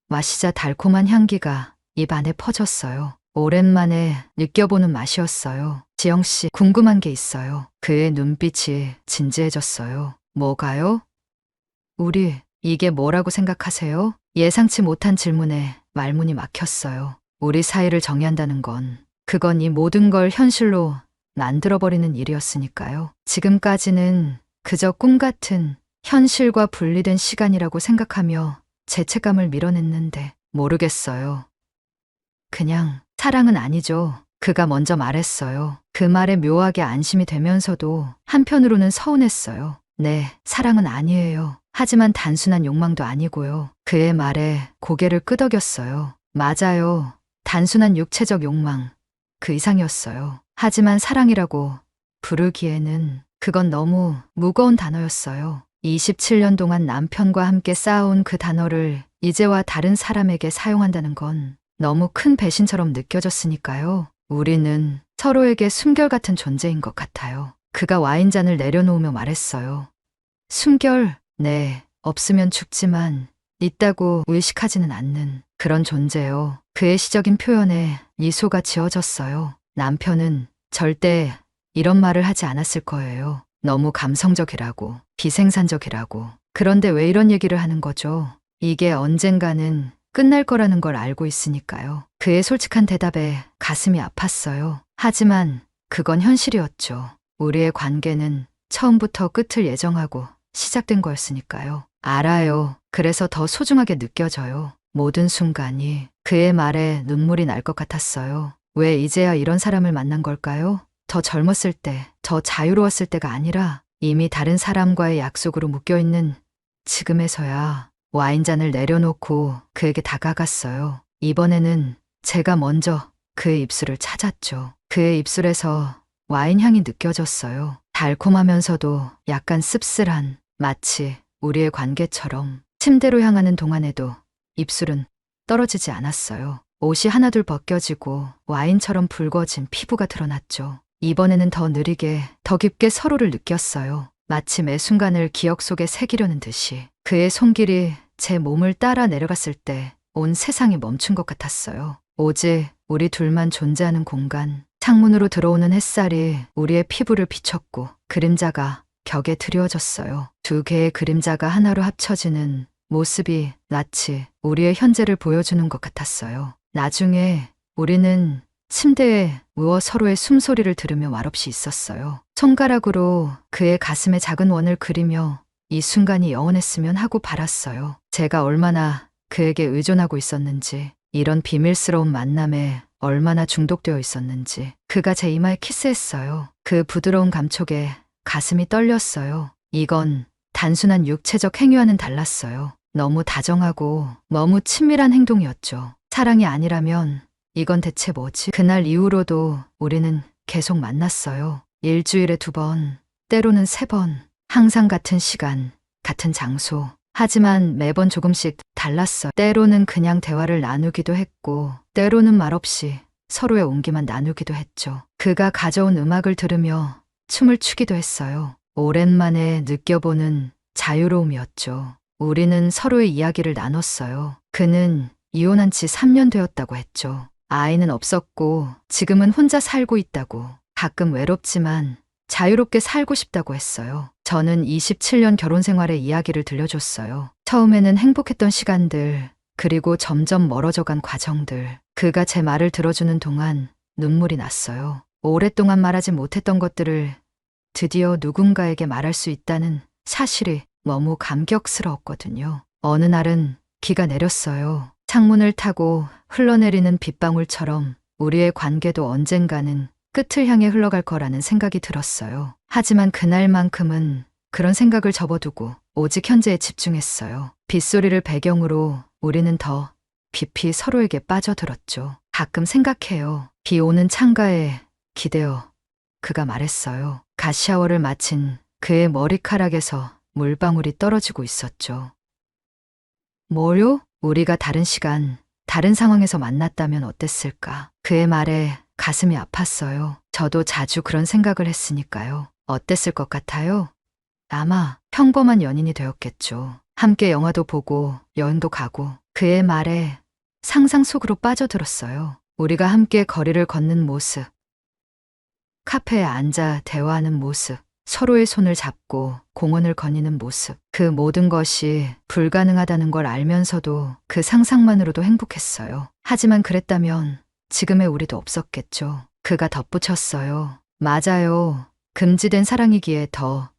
Speaker 1: 마시자 달콤한 향기가 입 안에 퍼졌어요. 오랜만에 느껴보는 맛이었어요. 지영 씨, 궁금한 게 있어요. 그의 눈빛이 진지해졌어요. 뭐가요? 우리, 이게 뭐라고 생각하세요? 예상치 못한 질문에 말문이 막혔어요. 우리 사이를 정의한다는 건, 그건 이 모든 걸 현실로 만들어버리는 일이었으니까요. 지금까지는 그저 꿈 같은 현실과 분리된 시간이라고 생각하며 죄책감을 밀어냈는데, 모르겠어요. 그냥 사랑은 아니죠. 그가 먼저 말했어요. 그 말에 묘하게 안심이 되면서도 한편으로는 서운했어요. 네, 사랑은 아니에요. 하지만 단순한 욕망도 아니고요. 그의 말에 고개를 끄덕였어요. 맞아요. 단순한 육체적 욕망, 그 이상이었어요. 하지만 사랑이라고 부르기에는 그건 너무 무거운 단어였어요. 27년 동안 남편과 함께 쌓아온 그 단어를 이제와 다른 사람에게 사용한다는 건 너무 큰 배신처럼 느껴졌으니까요. 우리는 서로에게 숨결 같은 존재인 것 같아요. 그가 와인잔을 내려놓으며 말했어요. 숨결, 네, 없으면 죽지만 있다고 의식하지는 않는 그런 존재요. 그의 시적인 표현에 미소가 지어졌어요. 남편은 절대 이런 말을 하지 않았을 거예요. 너무 감성적이라고, 비생산적이라고. 그런데 왜 이런 얘기를 하는 거죠? 이게 언젠가는 끝날 거라는 걸 알고 있으니까요. 그의 솔직한 대답에 가슴이 아팠어요. 하지만 그건 현실이었죠. 우리의 관계는 처음부터 끝을 예정하고 시작된 거였으니까요. 알아요. 그래서 더 소중하게 느껴져요. 모든 순간이. 그의 말에 눈물이 날 것 같았어요. 왜 이제야 이런 사람을 만난 걸까요? 더 젊었을 때, 더 자유로웠을 때가 아니라 이미 다른 사람과의 약속으로 묶여있는 지금에서야. 와인잔을 내려놓고 그에게 다가갔어요. 이번에는 제가 먼저 그의 입술을 찾았죠. 그의 입술에서 와인 향이 느껴졌어요. 달콤하면서도 약간 씁쓸한, 마치 우리의 관계처럼. 침대로 향하는 동안에도 입술은 떨어지지 않았어요. 옷이 하나둘 벗겨지고 와인처럼 붉어진 피부가 드러났죠. 이번에는 더 느리게, 더 깊게 서로를 느꼈어요. 마치 매 순간을 기억 속에 새기려는 듯이. 그의 손길이 제 몸을 따라 내려갔을 때 온 세상이 멈춘 것 같았어요. 오직 우리 둘만 존재하는 공간. 창문으로 들어오는 햇살이 우리의 피부를 비췄고 그림자가 벽에 드리워졌어요. 두 개의 그림자가 하나로 합쳐지는 모습이 마치 우리의 현재를 보여주는 것 같았어요. 나중에 우리는 침대에 누워 서로의 숨소리를 들으며 말없이 있었어요. 손가락으로 그의 가슴에 작은 원을 그리며 이 순간이 영원했으면 하고 바랐어요. 제가 얼마나 그에게 의존하고 있었는지, 이런 비밀스러운 만남에 얼마나 중독되어 있었는지. 그가 제 이마에 키스했어요. 그 부드러운 감촉에 가슴이 떨렸어요. 이건 단순한 육체적 행위와는 달랐어요. 너무 다정하고 너무 친밀한 행동이었죠. 사랑이 아니라면 이건 대체 뭐지? 그날 이후로도 우리는 계속 만났어요. 일주일에 2번, 때로는 3번. 항상 같은 시간, 같은 장소. 하지만 매번 조금씩 달랐어요. 때로는 그냥 대화를 나누기도 했고, 때로는 말없이 서로의 온기만 나누기도 했죠. 그가 가져온 음악을 들으며 춤을 추기도 했어요. 오랜만에 느껴보는 자유로움이었죠. 우리는 서로의 이야기를 나눴어요. 그는 이혼한 지 3년 되었다고 했죠. 아이는 없었고 지금은 혼자 살고 있다고. 가끔 외롭지만 자유롭게 살고 싶다고 했어요. 저는 27년 결혼 생활의 이야기를 들려줬어요. 처음에는 행복했던 시간들, 그리고 점점 멀어져간 과정들. 그가 제 말을 들어주는 동안 눈물이 났어요. 오랫동안 말하지 못했던 것들을 드디어 누군가에게 말할 수 있다는 사실이 너무 감격스러웠거든요. 어느 날은 비가 내렸어요. 창문을 타고 흘러내리는 빗방울처럼 우리의 관계도 언젠가는 끝을 향해 흘러갈 거라는 생각이 들었어요. 하지만 그날만큼은 그런 생각을 접어두고 오직 현재에 집중했어요. 빗소리를 배경으로 우리는 더 깊이 서로에게 빠져들었죠. 가끔 생각해요. 비 오는 창가에 기대어 그가 말했어요. 갓샤워를 마친 그의 머리카락에서 물방울이 떨어지고 있었죠. 뭐요? 우리가 다른 시간, 다른 상황에서 만났다면 어땠을까? 그의 말에 가슴이 아팠어요. 저도 자주 그런 생각을 했으니까요. 어땠을 것 같아요? 아마 평범한 연인이 되었겠죠. 함께 영화도 보고 여행도 가고 그의 말에 상상 속으로 빠져들었어요. 우리가 함께 거리를 걷는 모습, 카페에 앉아 대화하는 모습, 서로의 손을 잡고 공원을 거니는 모습. 그 모든 것이 불가능하다는 걸 알면서도 그 상상만으로도 행복했어요. 하지만 그랬다면 지금의 우리도 없었겠죠. 그가 덧붙였어요. 맞아요. 금지된 사랑이기에 더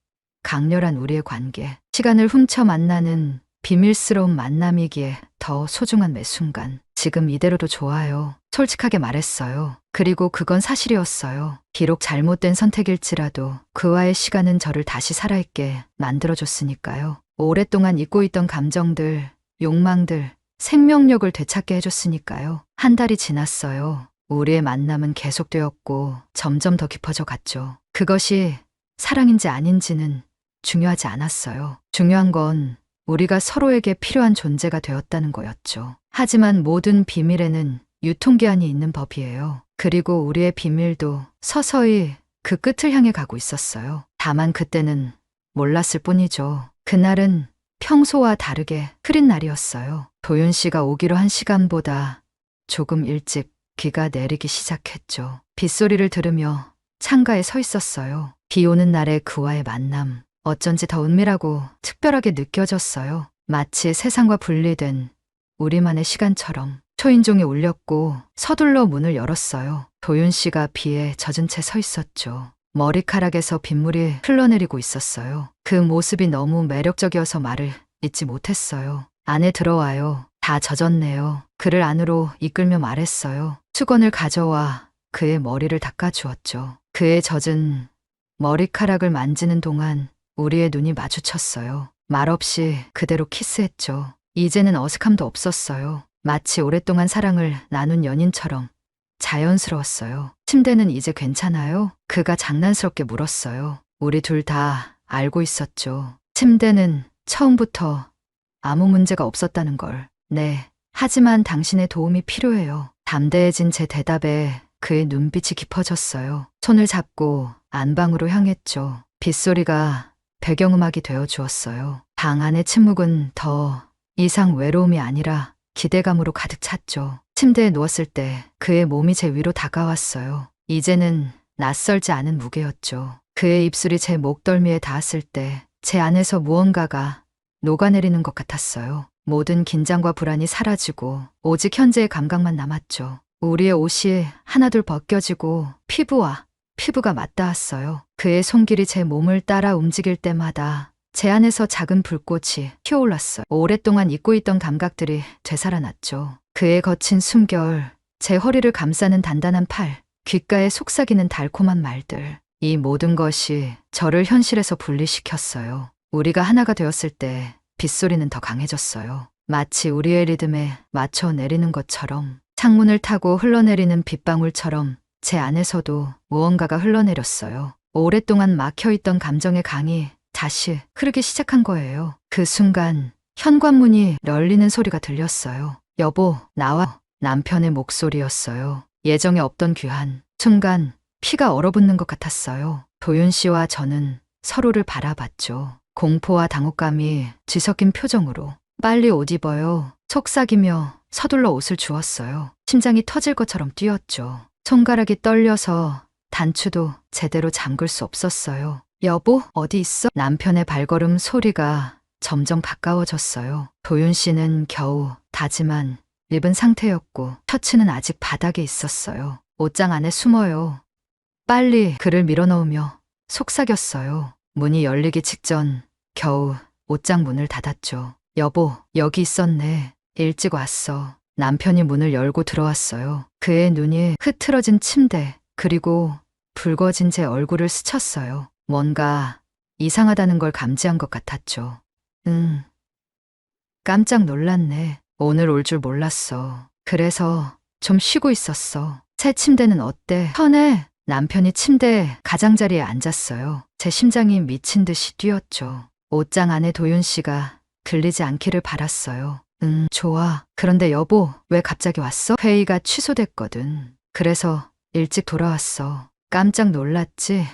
Speaker 1: 강렬한 우리의 관계. 시간을 훔쳐 만나는 비밀스러운 만남이기에 더 소중한 매 순간. 지금 이대로도 좋아요. 솔직하게 말했어요. 그리고 그건 사실이었어요. 비록 잘못된 선택일지라도 그와의 시간은 저를 다시 살아있게 만들어줬으니까요. 오랫동안 잊고 있던 감정들, 욕망들, 생명력을 되찾게 해줬으니까요. 한 달이 지났어요. 우리의 만남은 계속되었고 점점 더 깊어져 갔죠. 그것이 사랑인지 아닌지는 중요하지 않았어요. 중요한 건 우리가 서로에게 필요한 존재가 되었다는 거였죠. 하지만 모든 비밀에는 유통기한이 있는 법이에요. 그리고 우리의 비밀도 서서히 그 끝을 향해 가고 있었어요. 다만 그때는 몰랐을 뿐이죠. 그날은 평소와 다르게 흐린 날이었어요. 도윤 씨가 오기로 한 시간보다 조금 일찍 비가 내리기 시작했죠. 빗소리를 들으며 창가에 서 있었어요. 비 오는 날의 그와의 만남. 어쩐지 더 은밀하고 특별하게 느껴졌어요. 마치 세상과 분리된 우리만의 시간처럼. 초인종이 울렸고 서둘러 문을 열었어요. 도윤 씨가 비에 젖은 채 서 있었죠. 머리카락에서 빗물이 흘러내리고 있었어요. 그 모습이 너무 매력적이어서 말을 잇지 못했어요. 안에 들어와요. 다 젖었네요. 그를 안으로 이끌며 말했어요. 수건을 가져와 그의 머리를 닦아주었죠. 그의 젖은 머리카락을 만지는 동안 우리의 눈이 마주쳤어요. 말없이 그대로 키스했죠. 이제는 어색함도 없었어요. 마치 오랫동안 사랑을 나눈 연인처럼 자연스러웠어요. 침대는 이제 괜찮아요? 그가 장난스럽게 물었어요. 우리 둘 다 알고 있었죠. 침대는 처음부터 아무 문제가 없었다는 걸. 네. 하지만 당신의 도움이 필요해요. 담대해진 제 대답에 그의 눈빛이 깊어졌어요. 손을 잡고 안방으로 향했죠. 빗소리가 배경음악이 되어 주었어요. 방 안의 침묵은 더 이상 외로움이 아니라 기대감으로 가득 찼죠. 침대에 누웠을 때 그의 몸이 제 위로 다가왔어요. 이제는 낯설지 않은 무게였죠. 그의 입술이 제 목덜미에 닿았을 때 제 안에서 무언가가 녹아내리는 것 같았어요. 모든 긴장과 불안이 사라지고 오직 현재의 감각만 남았죠. 우리의 옷이 하나둘 벗겨지고 피부가 맞닿았어요. 그의 손길이 제 몸을 따라 움직일 때마다 제 안에서 작은 불꽃이 피어올랐어요. 오랫동안 잊고 있던 감각들이 되살아났죠. 그의 거친 숨결, 제 허리를 감싸는 단단한 팔, 귓가에 속삭이는 달콤한 말들. 이 모든 것이 저를 현실에서 분리시켰어요. 우리가 하나가 되었을 때 빗소리는 더 강해졌어요. 마치 우리의 리듬에 맞춰 내리는 것처럼. 창문을 타고 흘러내리는 빗방울처럼 제 안에서도 무언가가 흘러내렸어요. 오랫동안 막혀있던 감정의 강이 다시 흐르기 시작한 거예요. 그 순간 현관문이 열리는 소리가 들렸어요. 여보, 나와. 남편의 목소리였어요. 예정에 없던 귀한. 순간 피가 얼어붙는 것 같았어요. 도윤 씨와 저는 서로를 바라봤죠. 공포와 당혹감이 뒤섞인 표정으로. 빨리 옷 입어요. 속삭이며 서둘러 옷을 주었어요. 심장이 터질 것처럼 뛰었죠. 손가락이 떨려서 단추도 제대로 잠글 수 없었어요. 여보, 어디 있어? 남편의 발걸음 소리가 점점 가까워졌어요. 도윤 씨는 겨우 다짐한 입은 상태였고 셔츠는 아직 바닥에 있었어요. 옷장 안에 숨어요. 빨리 그를 밀어넣으며 속삭였어요. 문이 열리기 직전 겨우 옷장 문을 닫았죠. 여보, 여기 있었네. 일찍 왔어. 남편이 문을 열고 들어왔어요. 그의 눈이 흐트러진 침대, 그리고 붉어진 제 얼굴을 스쳤어요. 뭔가 이상하다는 걸 감지한 것 같았죠. 깜짝 놀랐네. 오늘 올 줄 몰랐어. 그래서 좀 쉬고 있었어. 새 침대는 어때? 편해. 남편이 침대 가장자리에 앉았어요. 제 심장이 미친 듯이 뛰었죠. 옷장 안에 도윤 씨가 들리지 않기를 바랐어요. 응, 좋아. 그런데 여보, 왜 갑자기 왔어? 회의가 취소됐거든. 그래서 일찍 돌아왔어. 깜짝 놀랐지?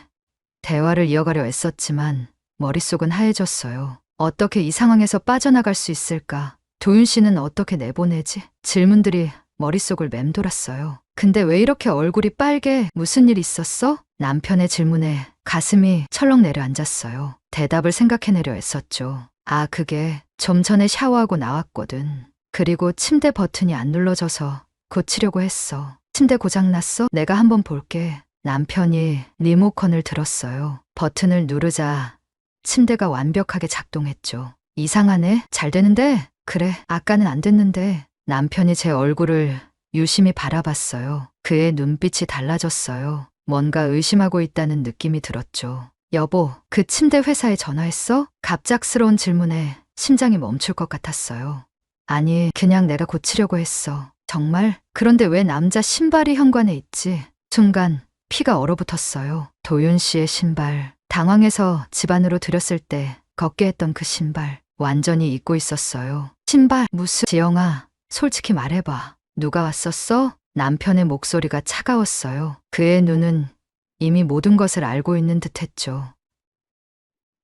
Speaker 1: 대화를 이어가려 애썼지만 머릿속은 하얘졌어요. 어떻게 이 상황에서 빠져나갈 수 있을까? 도윤 씨는 어떻게 내보내지? 질문들이 머릿속을 맴돌았어요. 근데 왜 이렇게 얼굴이 빨개? 무슨 일 있었어? 남편의 질문에 가슴이 철렁 내려앉았어요. 대답을 생각해내려 애썼죠. 아, 그게 좀 전에 샤워하고 나왔거든. 그리고 침대 버튼이 안 눌러져서 고치려고 했어. 침대 고장났어? 내가 한번 볼게. 남편이 리모컨을 들었어요. 버튼을 누르자 침대가 완벽하게 작동했죠. 이상하네? 잘 되는데? 그래, 아까는 안 됐는데. 남편이 제 얼굴을 유심히 바라봤어요. 그의 눈빛이 달라졌어요. 뭔가 의심하고 있다는 느낌이 들었죠. 여보, 그 침대 회사에 전화했어? 갑작스러운 질문에 심장이 멈출 것 같았어요. 아니, 그냥 내가 고치려고 했어. 정말? 그런데 왜 남자 신발이 현관에 있지? 순간 피가 얼어붙었어요. 도윤 씨의 신발. 당황해서 집 안으로 들였을 때 걷게 했던 그 신발. 완전히 잊고 있었어요. 신발, 무슨... 지영아, 솔직히 말해봐. 누가 왔었어? 남편의 목소리가 차가웠어요. 그의 눈은 이미 모든 것을 알고 있는 듯 했죠.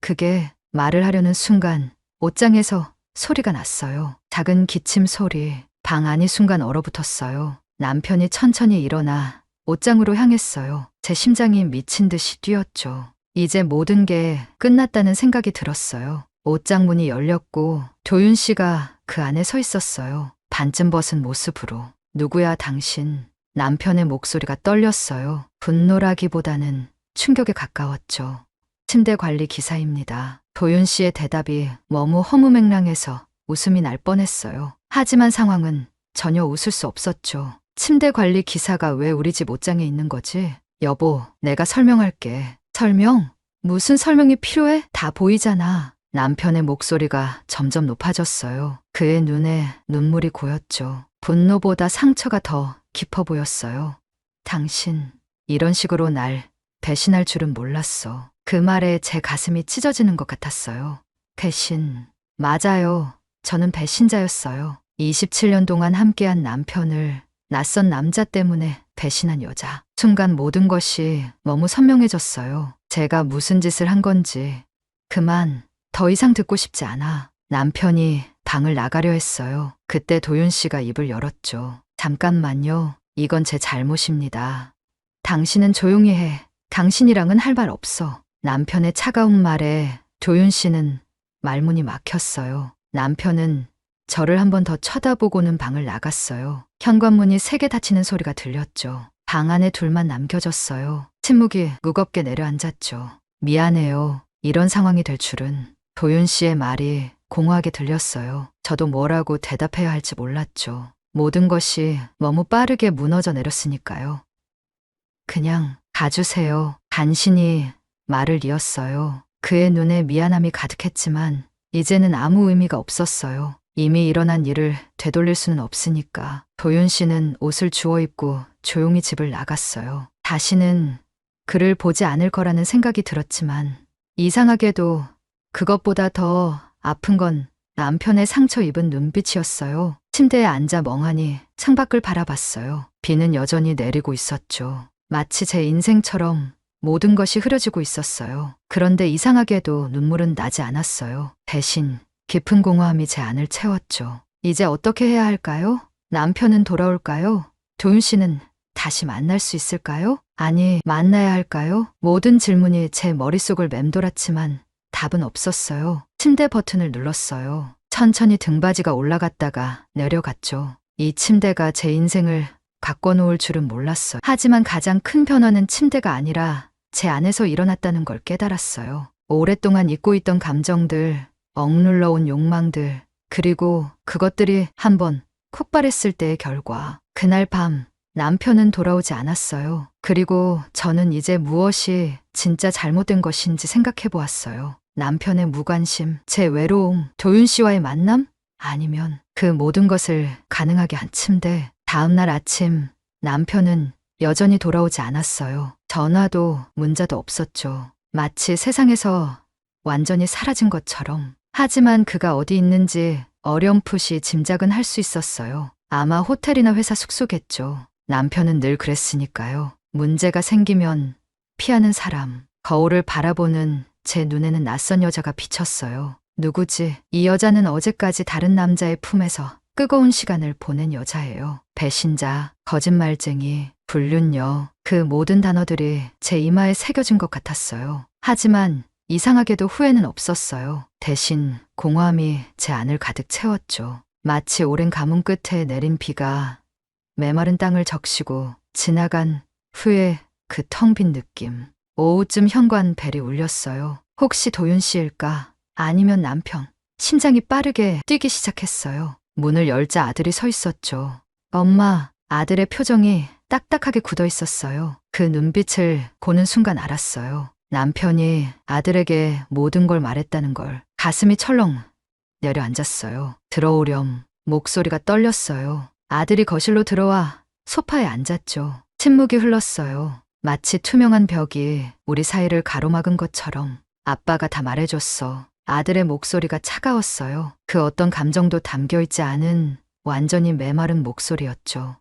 Speaker 1: 그게 말을 하려는 순간 옷장에서 소리가 났어요. 작은 기침 소리. 방 안이 순간 얼어붙었어요. 남편이 천천히 일어나 옷장으로 향했어요. 제 심장이 미친 듯이 뛰었죠. 이제 모든 게 끝났다는 생각이 들었어요. 옷장 문이 열렸고 도윤 씨가 그 안에 서 있었어요. 반쯤 벗은 모습으로. 누구야 당신? 남편의 목소리가 떨렸어요. 분노라기보다는 충격에 가까웠죠. 침대 관리 기사입니다. 도윤 씨의 대답이 너무 허무맹랑해서 웃음이 날 뻔했어요. 하지만 상황은 전혀 웃을 수 없었죠. 침대 관리 기사가 왜 우리 집 옷장에 있는 거지? 여보, 내가 설명할게. 설명? 무슨 설명이 필요해? 다 보이잖아. 남편의 목소리가 점점 높아졌어요. 그의 눈에 눈물이 고였죠. 분노보다 상처가 더 깊어 보였어요. 당신, 이런 식으로 날 배신할 줄은 몰랐어. 그 말에 제 가슴이 찢어지는 것 같았어요. 배신. 맞아요. 저는 배신자였어요. 27년 동안 함께한 남편을 낯선 남자 때문에 배신한 여자. 순간 모든 것이 너무 선명해졌어요. 제가 무슨 짓을 한 건지. 그만, 더 이상 듣고 싶지 않아. 남편이 방을 나가려 했어요. 그때 도윤 씨가 입을 열었죠. 잠깐만요. 이건 제 잘못입니다. 당신은 조용히 해. 당신이랑은 할 말 없어. 남편의 차가운 말에 도윤 씨는 말문이 막혔어요. 남편은 저를 한 번 더 쳐다보고는 방을 나갔어요. 현관문이 3개 닫히는 소리가 들렸죠. 방 안에 둘만 남겨졌어요. 침묵이 무겁게 내려앉았죠. 미안해요. 이런 상황이 될 줄은. 도윤 씨의 말이 공허하게 들렸어요. 저도 뭐라고 대답해야 할지 몰랐죠. 모든 것이 너무 빠르게 무너져 내렸으니까요. 그냥 가주세요. 간신히 말을 이었어요. 그의 눈에 미안함이 가득했지만 이제는 아무 의미가 없었어요. 이미 일어난 일을 되돌릴 수는 없으니까. 도윤 씨는 옷을 주워 입고 조용히 집을 나갔어요. 다시는 그를 보지 않을 거라는 생각이 들었지만 이상하게도 그것보다 더 아픈 건 남편의 상처 입은 눈빛이었어요. 침대에 앉아 멍하니 창밖을 바라봤어요. 비는 여전히 내리고 있었죠. 마치 제 인생처럼 모든 것이 흐려지고 있었어요. 그런데 이상하게도 눈물은 나지 않았어요. 대신 깊은 공허함이 제 안을 채웠죠. 이제 어떻게 해야 할까요? 남편은 돌아올까요? 도윤 씨는 다시 만날 수 있을까요? 아니, 만나야 할까요? 모든 질문이 제 머릿속을 맴돌았지만 답은 없었어요. 침대 버튼을 눌렀어요. 천천히 등받이가 올라갔다가 내려갔죠. 이 침대가 제 인생을 바꿔놓을 줄은 몰랐어요. 하지만 가장 큰 변화는 침대가 아니라 제 안에서 일어났다는 걸 깨달았어요. 오랫동안 잊고 있던 감정들, 억눌러온 욕망들, 그리고 그것들이 한번 폭발했을 때의 결과. 그날 밤 남편은 돌아오지 않았어요. 그리고 저는 이제 무엇이 진짜 잘못된 것인지 생각해 보았어요. 남편의 무관심, 제 외로움, 도윤 씨와의 만남? 아니면 그 모든 것을 가능하게 한 침대. 다음 날 아침 남편은 여전히 돌아오지 않았어요. 전화도 문자도 없었죠. 마치 세상에서 완전히 사라진 것처럼. 하지만 그가 어디 있는지 어렴풋이 짐작은 할 수 있었어요. 아마 호텔이나 회사 숙소겠죠. 남편은 늘 그랬으니까요. 문제가 생기면 피하는 사람, 거울을 바라보는 제 눈에는 낯선 여자가 비쳤어요. 누구지? 이 여자는 어제까지 다른 남자의 품에서 뜨거운 시간을 보낸 여자예요. 배신자, 거짓말쟁이, 불륜녀, 그 모든 단어들이 제 이마에 새겨진 것 같았어요. 하지만 이상하게도 후회는 없었어요. 대신 공허함이 제 안을 가득 채웠죠. 마치 오랜 가뭄 끝에 내린 비가 메마른 땅을 적시고 지나간 후에 그 텅 빈 느낌. 오후쯤 현관 벨이 울렸어요. 혹시 도윤 씨일까? 아니면 남편. 심장이 빠르게 뛰기 시작했어요. 문을 열자 아들이 서 있었죠. 엄마, 아들의 표정이 딱딱하게 굳어 있었어요. 그 눈빛을 보는 순간 알았어요. 남편이 아들에게 모든 걸 말했다는 걸. 가슴이 철렁 내려앉았어요. 들어오렴. 목소리가 떨렸어요. 아들이 거실로 들어와 소파에 앉았죠. 침묵이 흘렀어요. 마치 투명한 벽이 우리 사이를 가로막은 것처럼. 아빠가 다 말해줬어. 아들의 목소리가 차가웠어요. 그 어떤 감정도 담겨있지 않은 완전히 메마른 목소리였죠.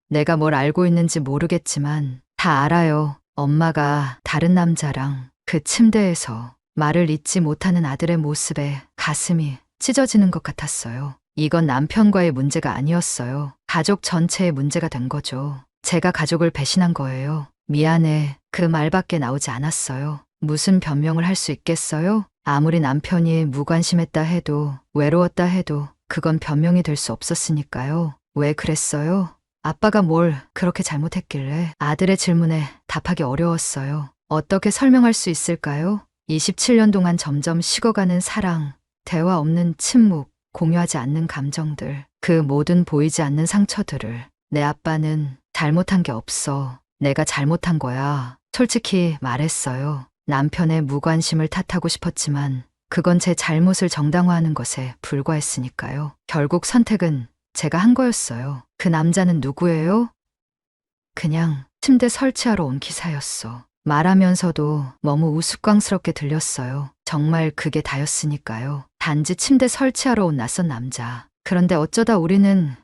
Speaker 1: 내가 뭘 알고 있는지 모르겠지만 다 알아요. 엄마가 다른 남자랑 그 침대에서 말을 잇지 못하는 아들의 모습에 가슴이 찢어지는 것 같았어요. 이건 남편과의 문제가 아니었어요. 가족 전체의 문제가 된 거죠. 제가 가족을 배신한 거예요. 미안해. 그 말밖에 나오지 않았어요. 무슨 변명을 할 수 있겠어요? 아무리 남편이 무관심했다 해도 외로웠다 해도 그건 변명이 될 수 없었으니까요. 왜 그랬어요? 아빠가 뭘 그렇게 잘못했길래? 아들의 질문에 답하기 어려웠어요. 어떻게 설명할 수 있을까요? 27년 동안 점점 식어가는 사랑, 대화 없는 침묵, 공유하지 않는 감정들, 그 모든 보이지 않는 상처들을. 내 아빠는 잘못한 게 없어. 내가 잘못한 거야. 솔직히 말했어요. 남편의 무관심을 탓하고 싶었지만 그건 제 잘못을 정당화하는 것에 불과했으니까요. 결국 선택은 제가 한 거였어요. 그 남자는 누구예요? 그냥 침대 설치하러 온 기사였어. 말하면서도 너무 우스꽝스럽게 들렸어요. 정말 그게 다였으니까요. 단지 침대 설치하러 온 낯선 남자. 그런데 어쩌다 우리는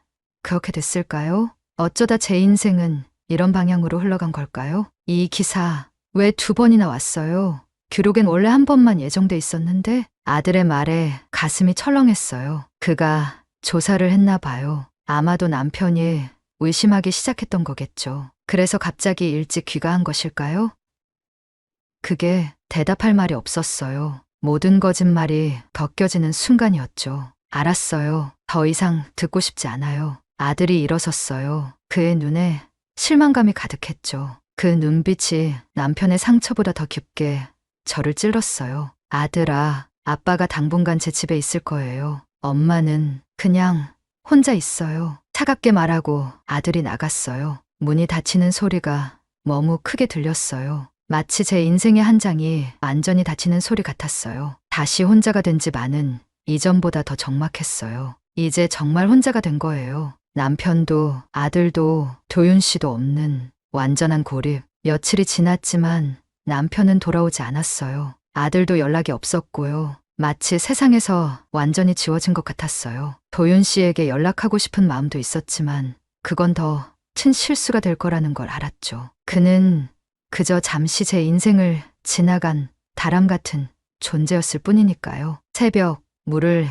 Speaker 1: 그렇게 됐을까요? 어쩌다 제 인생은 이런 방향으로 흘러간 걸까요? 이 기사 왜 2번이나 왔어요? 기록엔 원래 한 번만 예정돼 있었는데 아들의 말에 가슴이 철렁했어요. 그가 조사를 했나 봐요. 아마도 남편이 의심하기 시작했던 거겠죠. 그래서 갑자기 일찍 귀가한 것일까요? 그게 대답할 말이 없었어요. 모든 거짓말이 벗겨지는 순간이었죠. 알았어요. 더 이상 듣고 싶지 않아요. 아들이 일어섰어요. 그의 눈에 실망감이 가득했죠. 그 눈빛이 남편의 상처보다 더 깊게 저를 찔렀어요. 아들아, 아빠가 당분간 제 집에 있을 거예요. 엄마는 그냥 혼자 있어요. 차갑게 말하고 아들이 나갔어요. 문이 닫히는 소리가 너무 크게 들렸어요. 마치 제 인생의 한 장이 완전히 닫히는 소리 같았어요. 다시 혼자가 된 집 안은 이전보다 더 적막했어요. 이제 정말 혼자가 된 거예요. 남편도 아들도 도윤 씨도 없는 완전한 고립. 며칠이 지났지만 남편은 돌아오지 않았어요. 아들도 연락이 없었고요. 마치 세상에서 완전히 지워진 것 같았어요. 도윤 씨에게 연락하고 싶은 마음도 있었지만 그건 더 큰 실수가 될 거라는 걸 알았죠. 그는 그저 잠시 제 인생을 지나간 다람 같은 존재였을 뿐이니까요. 새벽 물을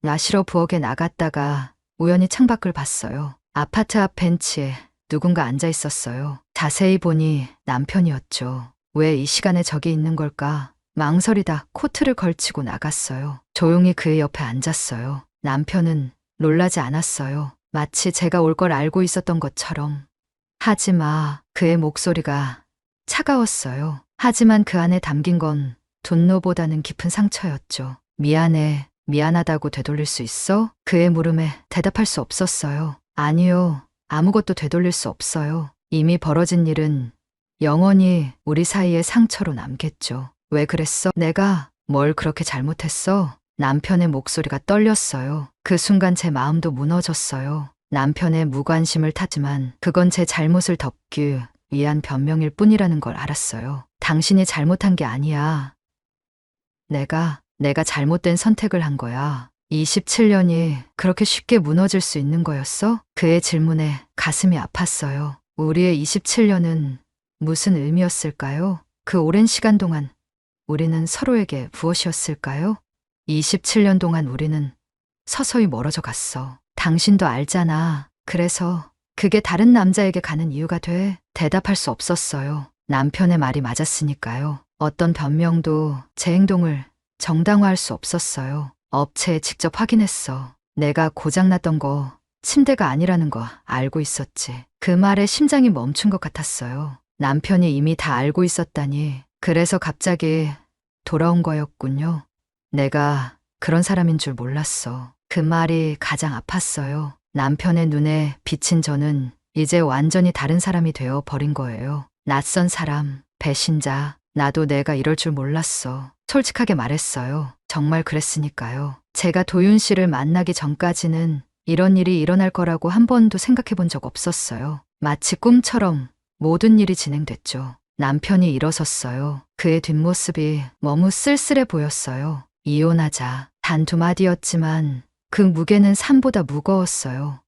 Speaker 1: 마시러 부엌에 나갔다가 우연히 창밖을 봤어요. 아파트 앞 벤치에 누군가 앉아 있었어요. 자세히 보니 남편이었죠. 왜 이 시간에 저기 있는 걸까? 망설이다 코트를 걸치고 나갔어요. 조용히 그의 옆에 앉았어요. 남편은 놀라지 않았어요. 마치 제가 올 걸 알고 있었던 것처럼. 하지 마. 그의 목소리가 차가웠어요. 하지만 그 안에 담긴 건 분노보다는 깊은 상처였죠. 미안해. 미안하다고 되돌릴 수 있어? 그의 물음에 대답할 수 없었어요. 아니요. 아무것도 되돌릴 수 없어요. 이미 벌어진 일은 영원히 우리 사이의 상처로 남겠죠. 왜 그랬어? 내가 뭘 그렇게 잘못했어? 남편의 목소리가 떨렸어요. 그 순간 제 마음도 무너졌어요. 남편의 무관심을 탓지만 그건 제 잘못을 덮기 위한 변명일 뿐이라는 걸 알았어요. 당신이 잘못한 게 아니야. 내가 잘못된 선택을 한 거야. 27년이 그렇게 쉽게 무너질 수 있는 거였어? 그의 질문에 가슴이 아팠어요. 우리의 27년은 무슨 의미였을까요? 그 오랜 시간 동안 우리는 서로에게 무엇이었을까요? 27년 동안 우리는 서서히 멀어져 갔어. 당신도 알잖아. 그래서 그게 다른 남자에게 가는 이유가 돼. 대답할 수 없었어요. 남편의 말이 맞았으니까요. 어떤 변명도 제 행동을 정당화할 수 없었어요. 업체에 직접 확인했어. 내가 고장났던 거 침대가 아니라는 거 알고 있었지. 그 말에 심장이 멈춘 것 같았어요. 남편이 이미 다 알고 있었다니. 그래서 갑자기 돌아온 거였군요. 내가 그런 사람인 줄 몰랐어. 그 말이 가장 아팠어요. 남편의 눈에 비친 저는 이제 완전히 다른 사람이 되어 버린 거예요. 낯선 사람, 배신자. 나도 내가 이럴 줄 몰랐어. 솔직하게 말했어요. 정말 그랬으니까요. 제가 도윤 씨를 만나기 전까지는 이런 일이 일어날 거라고 한 번도 생각해 본 적 없었어요. 마치 꿈처럼 모든 일이 진행됐죠. 남편이 일어섰어요. 그의 뒷모습이 너무 쓸쓸해 보였어요. 이혼하자. 단 두 마디였지만 그 무게는 산보다 무거웠어요.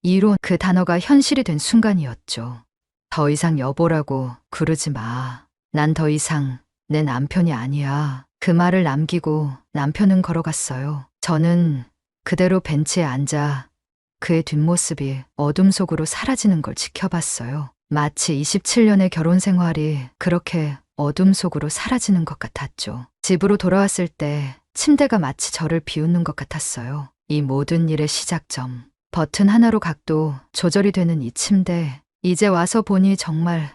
Speaker 1: 이혼, 그 단어가 현실이 된 순간이었죠. 더 이상 여보라고 부르지 마. 난 더 이상 내 남편이 아니야. 그 말을 남기고 남편은 걸어갔어요. 저는 그대로 벤치에 앉아 그의 뒷모습이 어둠 속으로 사라지는 걸 지켜봤어요. 마치 27년의 결혼 생활이 그렇게 어둠 속으로 사라지는 것 같았죠. 집으로 돌아왔을 때 침대가 마치 저를 비웃는 것 같았어요. 이 모든 일의 시작점. 버튼 하나로 각도 조절이 되는 이 침대. 이제 와서 보니 정말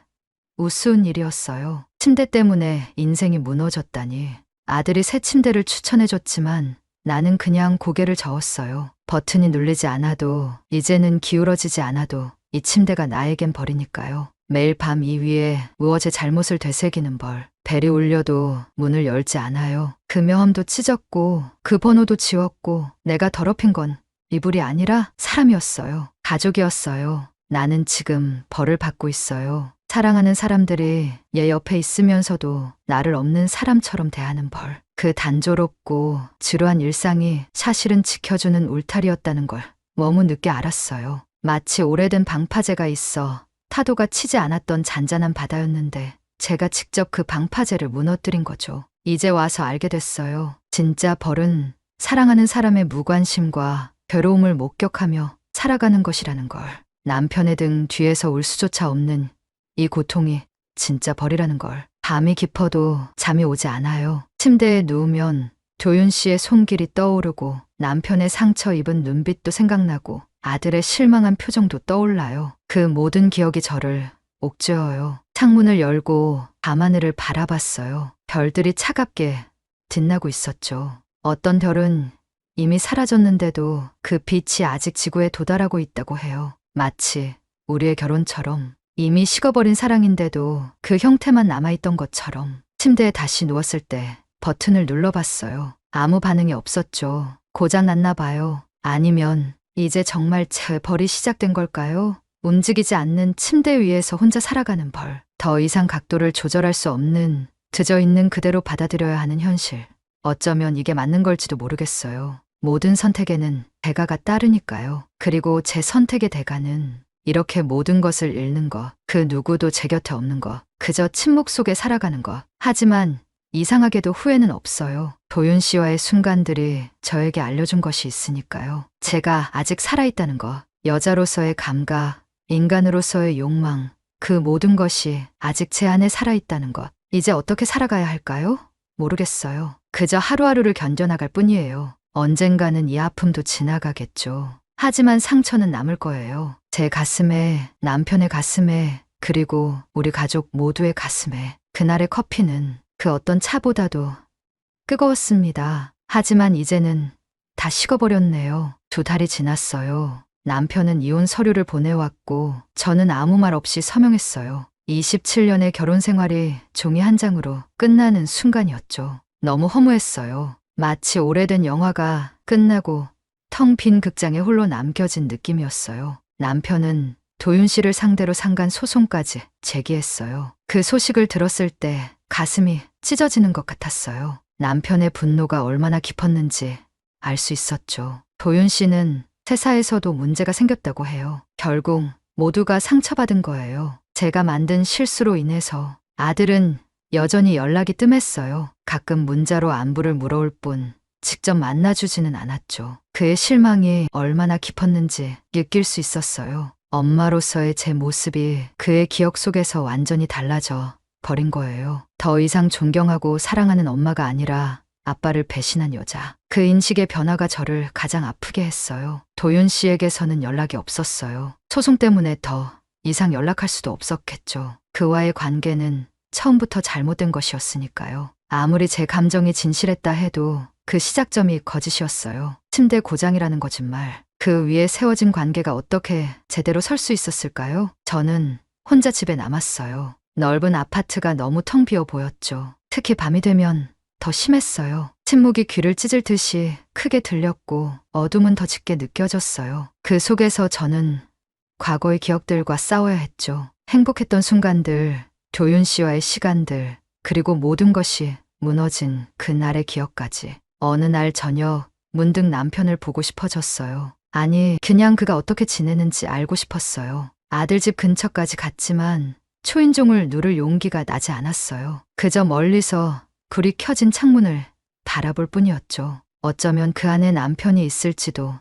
Speaker 1: 우스운 일이었어요. 침대 때문에 인생이 무너졌다니. 아들이 새 침대를 추천해줬지만 나는 그냥 고개를 저었어요. 버튼이 눌리지 않아도, 이제는 기울어지지 않아도 이 침대가 나에겐 벌이니까요. 매일 밤 이 위에 누워 제 잘못을 되새기는 벌. 벨이 울려도 문을 열지 않아요. 그 명함도 찢었고 그 번호도 지웠고 내가 더럽힌 건 이불이 아니라 사람이었어요. 가족이었어요. 나는 지금 벌을 받고 있어요. 사랑하는 사람들이 얘 옆에 있으면서도 나를 없는 사람처럼 대하는 벌. 그 단조롭고 지루한 일상이 사실은 지켜주는 울타리였다는 걸 너무 늦게 알았어요. 마치 오래된 방파제가 있어 타도가 치지 않았던 잔잔한 바다였는데 제가 직접 그 방파제를 무너뜨린 거죠. 이제 와서 알게 됐어요. 진짜 벌은 사랑하는 사람의 무관심과 괴로움을 목격하며 살아가는 것이라는 걸. 남편의 등 뒤에서 울 수조차 없는 이 고통이 진짜 벌이라는 걸. 밤이 깊어도 잠이 오지 않아요. 침대에 누우면 도윤 씨의 손길이 떠오르고 남편의 상처 입은 눈빛도 생각나고 아들의 실망한 표정도 떠올라요. 그 모든 기억이 저를 옥죄어요. 창문을 열고 밤하늘을 바라봤어요. 별들이 차갑게 빛나고 있었죠. 어떤 별은 이미 사라졌는데도 그 빛이 아직 지구에 도달하고 있다고 해요. 마치 우리의 결혼처럼. 이미 식어버린 사랑인데도 그 형태만 남아있던 것처럼. 침대에 다시 누웠을 때 버튼을 눌러봤어요. 아무 반응이 없었죠. 고장났나 봐요. 아니면 이제 정말 제 벌이 시작된 걸까요? 움직이지 않는 침대 위에서 혼자 살아가는 벌. 더 이상 각도를 조절할 수 없는, 드저있는 그대로 받아들여야 하는 현실. 어쩌면 이게 맞는 걸지도 모르겠어요. 모든 선택에는 대가가 따르니까요. 그리고 제 선택의 대가는 이렇게 모든 것을 잃는 것, 그 누구도 제 곁에 없는 것, 그저 침묵 속에 살아가는 것. 하지만 이상하게도 후회는 없어요. 도윤 씨와의 순간들이 저에게 알려준 것이 있으니까요. 제가 아직 살아있다는 것, 여자로서의 감각, 인간으로서의 욕망, 그 모든 것이 아직 제 안에 살아있다는 것. 이제 어떻게 살아가야 할까요? 모르겠어요. 그저 하루하루를 견뎌나갈 뿐이에요. 언젠가는 이 아픔도 지나가겠죠. 하지만 상처는 남을 거예요. 제 가슴에, 남편의 가슴에, 그리고 우리 가족 모두의 가슴에. 그날의 커피는 그 어떤 차보다도 뜨거웠습니다. 하지만 이제는 다 식어버렸네요. 2달이 지났어요. 남편은 이혼 서류를 보내왔고 저는 아무 말 없이 서명했어요. 27년의 결혼 생활이 종이 한 장으로 끝나는 순간이었죠. 너무 허무했어요. 마치 오래된 영화가 끝나고 텅 빈 극장에 홀로 남겨진 느낌이었어요. 남편은 도윤 씨를 상대로 상간 소송까지 제기했어요. 그 소식을 들었을 때 가슴이 찢어지는 것 같았어요. 남편의 분노가 얼마나 깊었는지 알 수 있었죠. 도윤 씨는 회사에서도 문제가 생겼다고 해요. 결국 모두가 상처받은 거예요. 제가 만든 실수로 인해서. 아들은 여전히 연락이 뜸했어요. 가끔 문자로 안부를 물어올 뿐 직접 만나주지는 않았죠. 그의 실망이 얼마나 깊었는지 느낄 수 있었어요. 엄마로서의 제 모습이 그의 기억 속에서 완전히 달라져 버린 거예요. 더 이상 존경하고 사랑하는 엄마가 아니라 아빠를 배신한 여자. 그 인식의 변화가 저를 가장 아프게 했어요. 도윤 씨에게서는 연락이 없었어요. 소송 때문에 더 이상 연락할 수도 없었겠죠. 그와의 관계는 처음부터 잘못된 것이었으니까요. 아무리 제 감정이 진실했다 해도 그 시작점이 거짓이었어요. 침대 고장이라는 거짓말. 그 위에 세워진 관계가 어떻게 제대로 설 수 있었을까요? 저는 혼자 집에 남았어요. 넓은 아파트가 너무 텅 비어 보였죠. 특히 밤이 되면 더 심했어요. 침묵이 귀를 찢을 듯이 크게 들렸고 어둠은 더 짙게 느껴졌어요. 그 속에서 저는 과거의 기억들과 싸워야 했죠. 행복했던 순간들, 도윤 씨와의 시간들, 그리고 모든 것이 무너진 그날의 기억까지. 어느 날 저녁 문득 남편을 보고 싶어졌어요. 아니, 그냥 그가 어떻게 지내는지 알고 싶었어요. 아들 집 근처까지 갔지만 초인종을 누를 용기가 나지 않았어요. 그저 멀리서 불이 켜진 창문을 바라볼 뿐이었죠. 어쩌면 그 안에 남편이 있을지도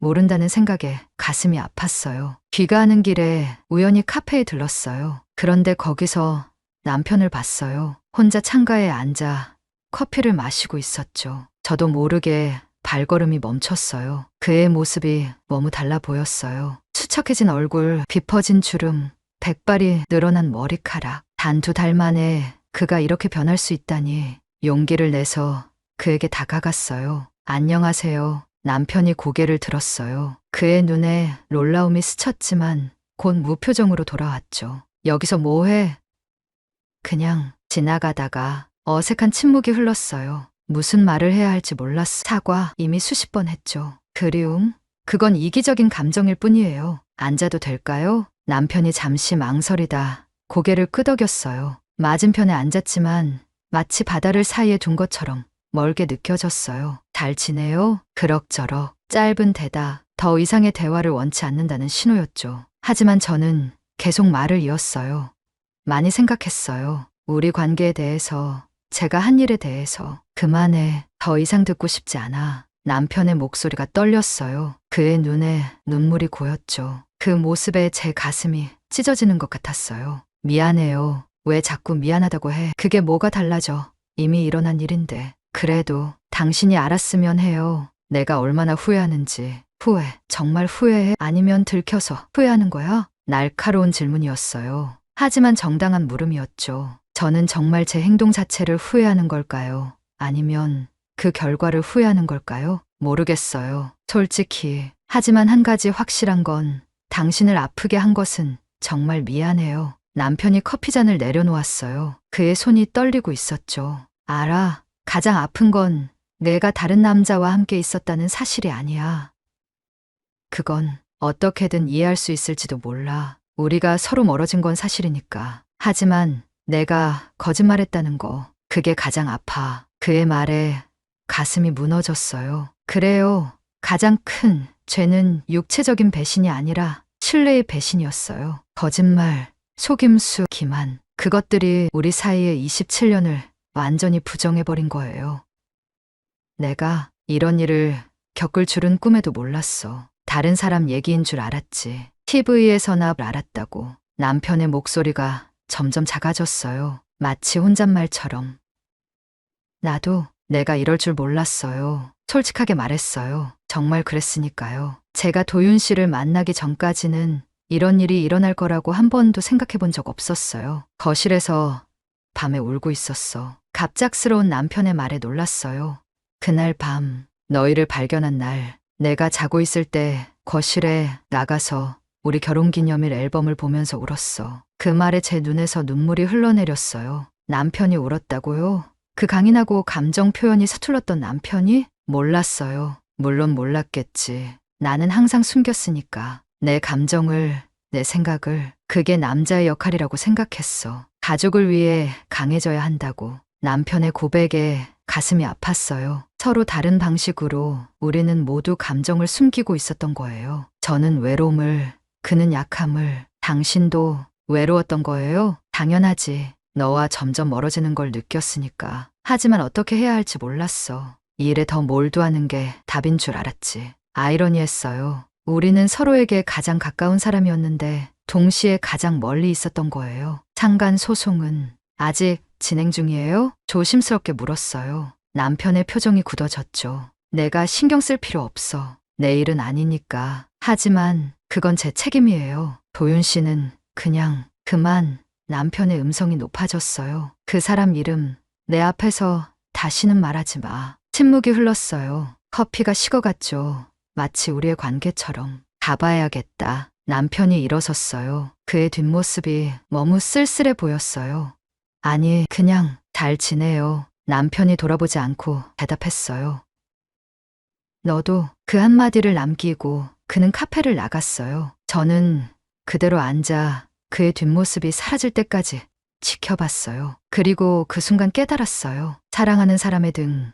Speaker 1: 모른다는 생각에 가슴이 아팠어요. 귀가하는 길에 우연히 카페에 들렀어요. 그런데 거기서 남편을 봤어요. 혼자 창가에 앉아 커피를 마시고 있었죠. 저도 모르게 발걸음이 멈췄어요. 그의 모습이 너무 달라 보였어요. 수척해진 얼굴, 비퍼진 주름, 백발이 늘어난 머리카락. 단 2달 만에 그가 이렇게 변할 수 있다니 용기를 내서 그에게 다가갔어요. 안녕하세요. 남편이 고개를 들었어요. 그의 눈에 놀라움이 스쳤지만 곧 무표정으로 돌아왔죠. 여기서 뭐해? 그냥 지나가다가. 어색한 침묵이 흘렀어요. 무슨 말을 해야 할지 몰랐어. 사과 이미 수십 번 했죠. 그리움? 그건 이기적인 감정일 뿐이에요. 앉아도 될까요? 남편이 잠시 망설이다 고개를 끄덕였어요. 맞은편에 앉았지만 마치 바다를 사이에 둔 것처럼 멀게 느껴졌어요. 잘 지내요? 그럭저럭. 짧은 대답. 더 이상의 대화를 원치 않는다는 신호였죠. 하지만 저는 계속 말을 이었어요. 많이 생각했어요. 우리 관계에 대해서, 제가 한 일에 대해서. 그만해. 더 이상 듣고 싶지 않아. 남편의 목소리가 떨렸어요. 그의 눈에 눈물이 고였죠. 그 모습에 제 가슴이 찢어지는 것 같았어요. 미안해요. 왜 자꾸 미안하다고 해? 그게 뭐가 달라져? 이미 일어난 일인데. 그래도 당신이 알았으면 해요. 내가 얼마나 후회하는지. 후회. 정말 후회해? 아니면 들켜서 후회하는 거야? 날카로운 질문이었어요. 하지만 정당한 물음이었죠. 저는 정말 제 행동 자체를 후회하는 걸까요? 아니면 그 결과를 후회하는 걸까요? 모르겠어요. 솔직히. 하지만 한 가지 확실한 건 당신을 아프게 한 것은 정말 미안해요. 남편이 커피잔을 내려놓았어요. 그의 손이 떨리고 있었죠. 알아. 가장 아픈 건 내가 다른 남자와 함께 있었다는 사실이 아니야. 그건 어떻게든 이해할 수 있을지도 몰라. 우리가 서로 멀어진 건 사실이니까. 하지만 내가 거짓말했다는 거, 그게 가장 아파. 그의 말에 가슴이 무너졌어요. 그래요. 가장 큰 죄는 육체적인 배신이 아니라 신뢰의 배신이었어요. 거짓말, 속임수, 기만. 그것들이 우리 사이의 27년을 완전히 부정해버린 거예요. 내가 이런 일을 겪을 줄은 꿈에도 몰랐어. 다른 사람 얘기인 줄 알았지. TV에서나 알았다고. 남편의 목소리가 점점 작아졌어요. 마치 혼잣말처럼. 나도 내가 이럴 줄 몰랐어요. 솔직하게 말했어요. 정말 그랬으니까요. 제가 도윤 씨를 만나기 전까지는 이런 일이 일어날 거라고 한 번도 생각해 본 적 없었어요. 거실에서 밤에 울고 있었어. 갑작스러운 남편의 말에 놀랐어요. 그날 밤, 너희를 발견한 날, 내가 자고 있을 때 거실에 나가서 우리 결혼기념일 앨범을 보면서 울었어. 그 말에 제 눈에서 눈물이 흘러내렸어요. 남편이 울었다고요? 그 강인하고 감정 표현이 서툴렀던 남편이? 몰랐어요. 물론 몰랐겠지. 나는 항상 숨겼으니까. 내 감정을, 내 생각을. 그게 남자의 역할이라고 생각했어. 가족을 위해 강해져야 한다고. 남편의 고백에 가슴이 아팠어요. 서로 다른 방식으로 우리는 모두 감정을 숨기고 있었던 거예요. 저는 외로움을, 그는 약함을, 당신도 외로웠던 거예요? 당연하지. 너와 점점 멀어지는 걸 느꼈으니까. 하지만 어떻게 해야 할지 몰랐어. 이 일에 더 몰두하는 게 답인 줄 알았지. 아이러니했어요. 우리는 서로에게 가장 가까운 사람이었는데 동시에 가장 멀리 있었던 거예요. 상간 소송은 아직 진행 중이에요? 조심스럽게 물었어요. 남편의 표정이 굳어졌죠. 내가 신경 쓸 필요 없어. 내 일은 아니니까. 하지만 그건 제 책임이에요. 도윤 씨는 그냥 그만. 남편의 음성이 높아졌어요. 그 사람 이름 내 앞에서 다시는 말하지 마. 침묵이 흘렀어요. 커피가 식어갔죠. 마치 우리의 관계처럼. 가봐야겠다. 남편이 일어섰어요. 그의 뒷모습이 너무 쓸쓸해 보였어요. 아니, 그냥 잘 지내요. 남편이 돌아보지 않고 대답했어요. 너도 그 한마디를 남기고 그는 카페를 나갔어요. 저는 그대로 앉아 그의 뒷모습이 사라질 때까지 지켜봤어요. 그리고 그 순간 깨달았어요. 사랑하는 사람의 등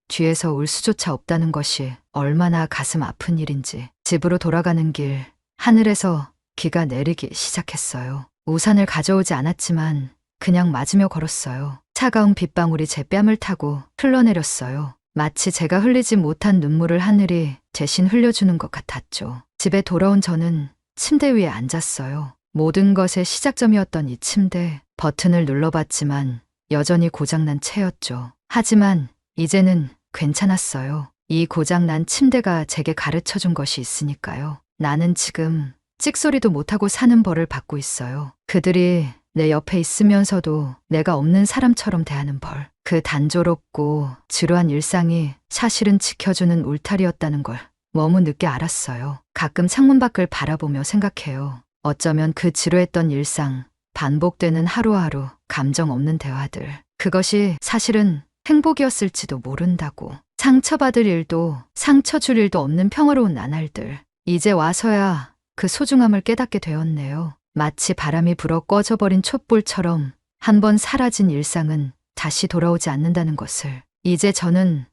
Speaker 1: 뒤에서 울 수조차 없다는 것이 얼마나 가슴 아픈 일인지. 집으로 돌아가는 길, 하늘에서 비가 내리기 시작했어요. 우산을 가져오지 않았지만 그냥 맞으며 걸었어요. 차가운 빗방울이 제 뺨을 타고 흘러내렸어요. 마치 제가 흘리지 못한 눈물을 하늘이 대신 흘려주는 것 같았죠. 집에 돌아온 저는 침대 위에 앉았어요. 모든 것의 시작점이었던 이 침대, 버튼을 눌러봤지만 여전히 고장난 채였죠. 하지만 이제는 괜찮았어요. 이 고장난 침대가 제게 가르쳐준 것이 있으니까요. 나는 지금 찍소리도 못하고 사는 벌을 받고 있어요. 그들이 내 옆에 있으면서도 내가 없는 사람처럼 대하는 벌. 그 단조롭고 지루한 일상이 사실은 지켜주는 울타리였다는 걸 너무 늦게 알았어요. 가끔 창문 밖을 바라보며 생각해요. 어쩌면 그 지루했던 일상, 반복되는 하루하루, 감정 없는 대화들. 그것이 사실은 행복이었을지도 모른다고. 상처받을 일도 상처 줄 일도 없는 평화로운 나날들. 이제 와서야 그 소중함을 깨닫게 되었네요. 마치 바람이 불어 꺼져버린 촛불처럼 한번 사라진 일상은 다시 돌아오지 않는다는 것을. 이제 저는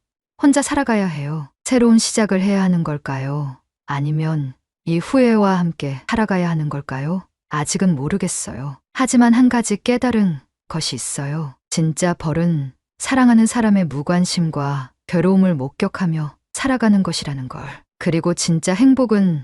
Speaker 1: 혼자 살아가야 해요. 새로운 시작을 해야 하는 걸까요? 아니면 이 후회와 함께 살아가야 하는 걸까요? 아직은 모르겠어요. 하지만 한 가지 깨달은 것이 있어요. 진짜 벌은 사랑하는 사람의 무관심과 괴로움을 목격하며 살아가는 것이라는 걸. 그리고 진짜 행복은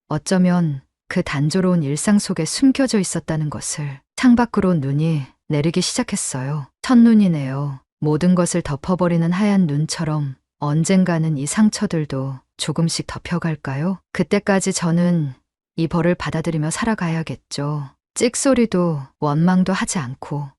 Speaker 1: 어쩌면 그 단조로운 일상 속에 숨겨져 있었다는 것을. 창밖으로 눈이 내리기 시작했어요. 첫눈이네요. 모든 것을 덮어버리는 하얀 눈처럼 언젠가는 이 상처들도 조금씩 덮여갈까요? 그때까지 저는 이 벌을 받아들이며 살아가야겠죠. 찍소리도 원망도 하지 않고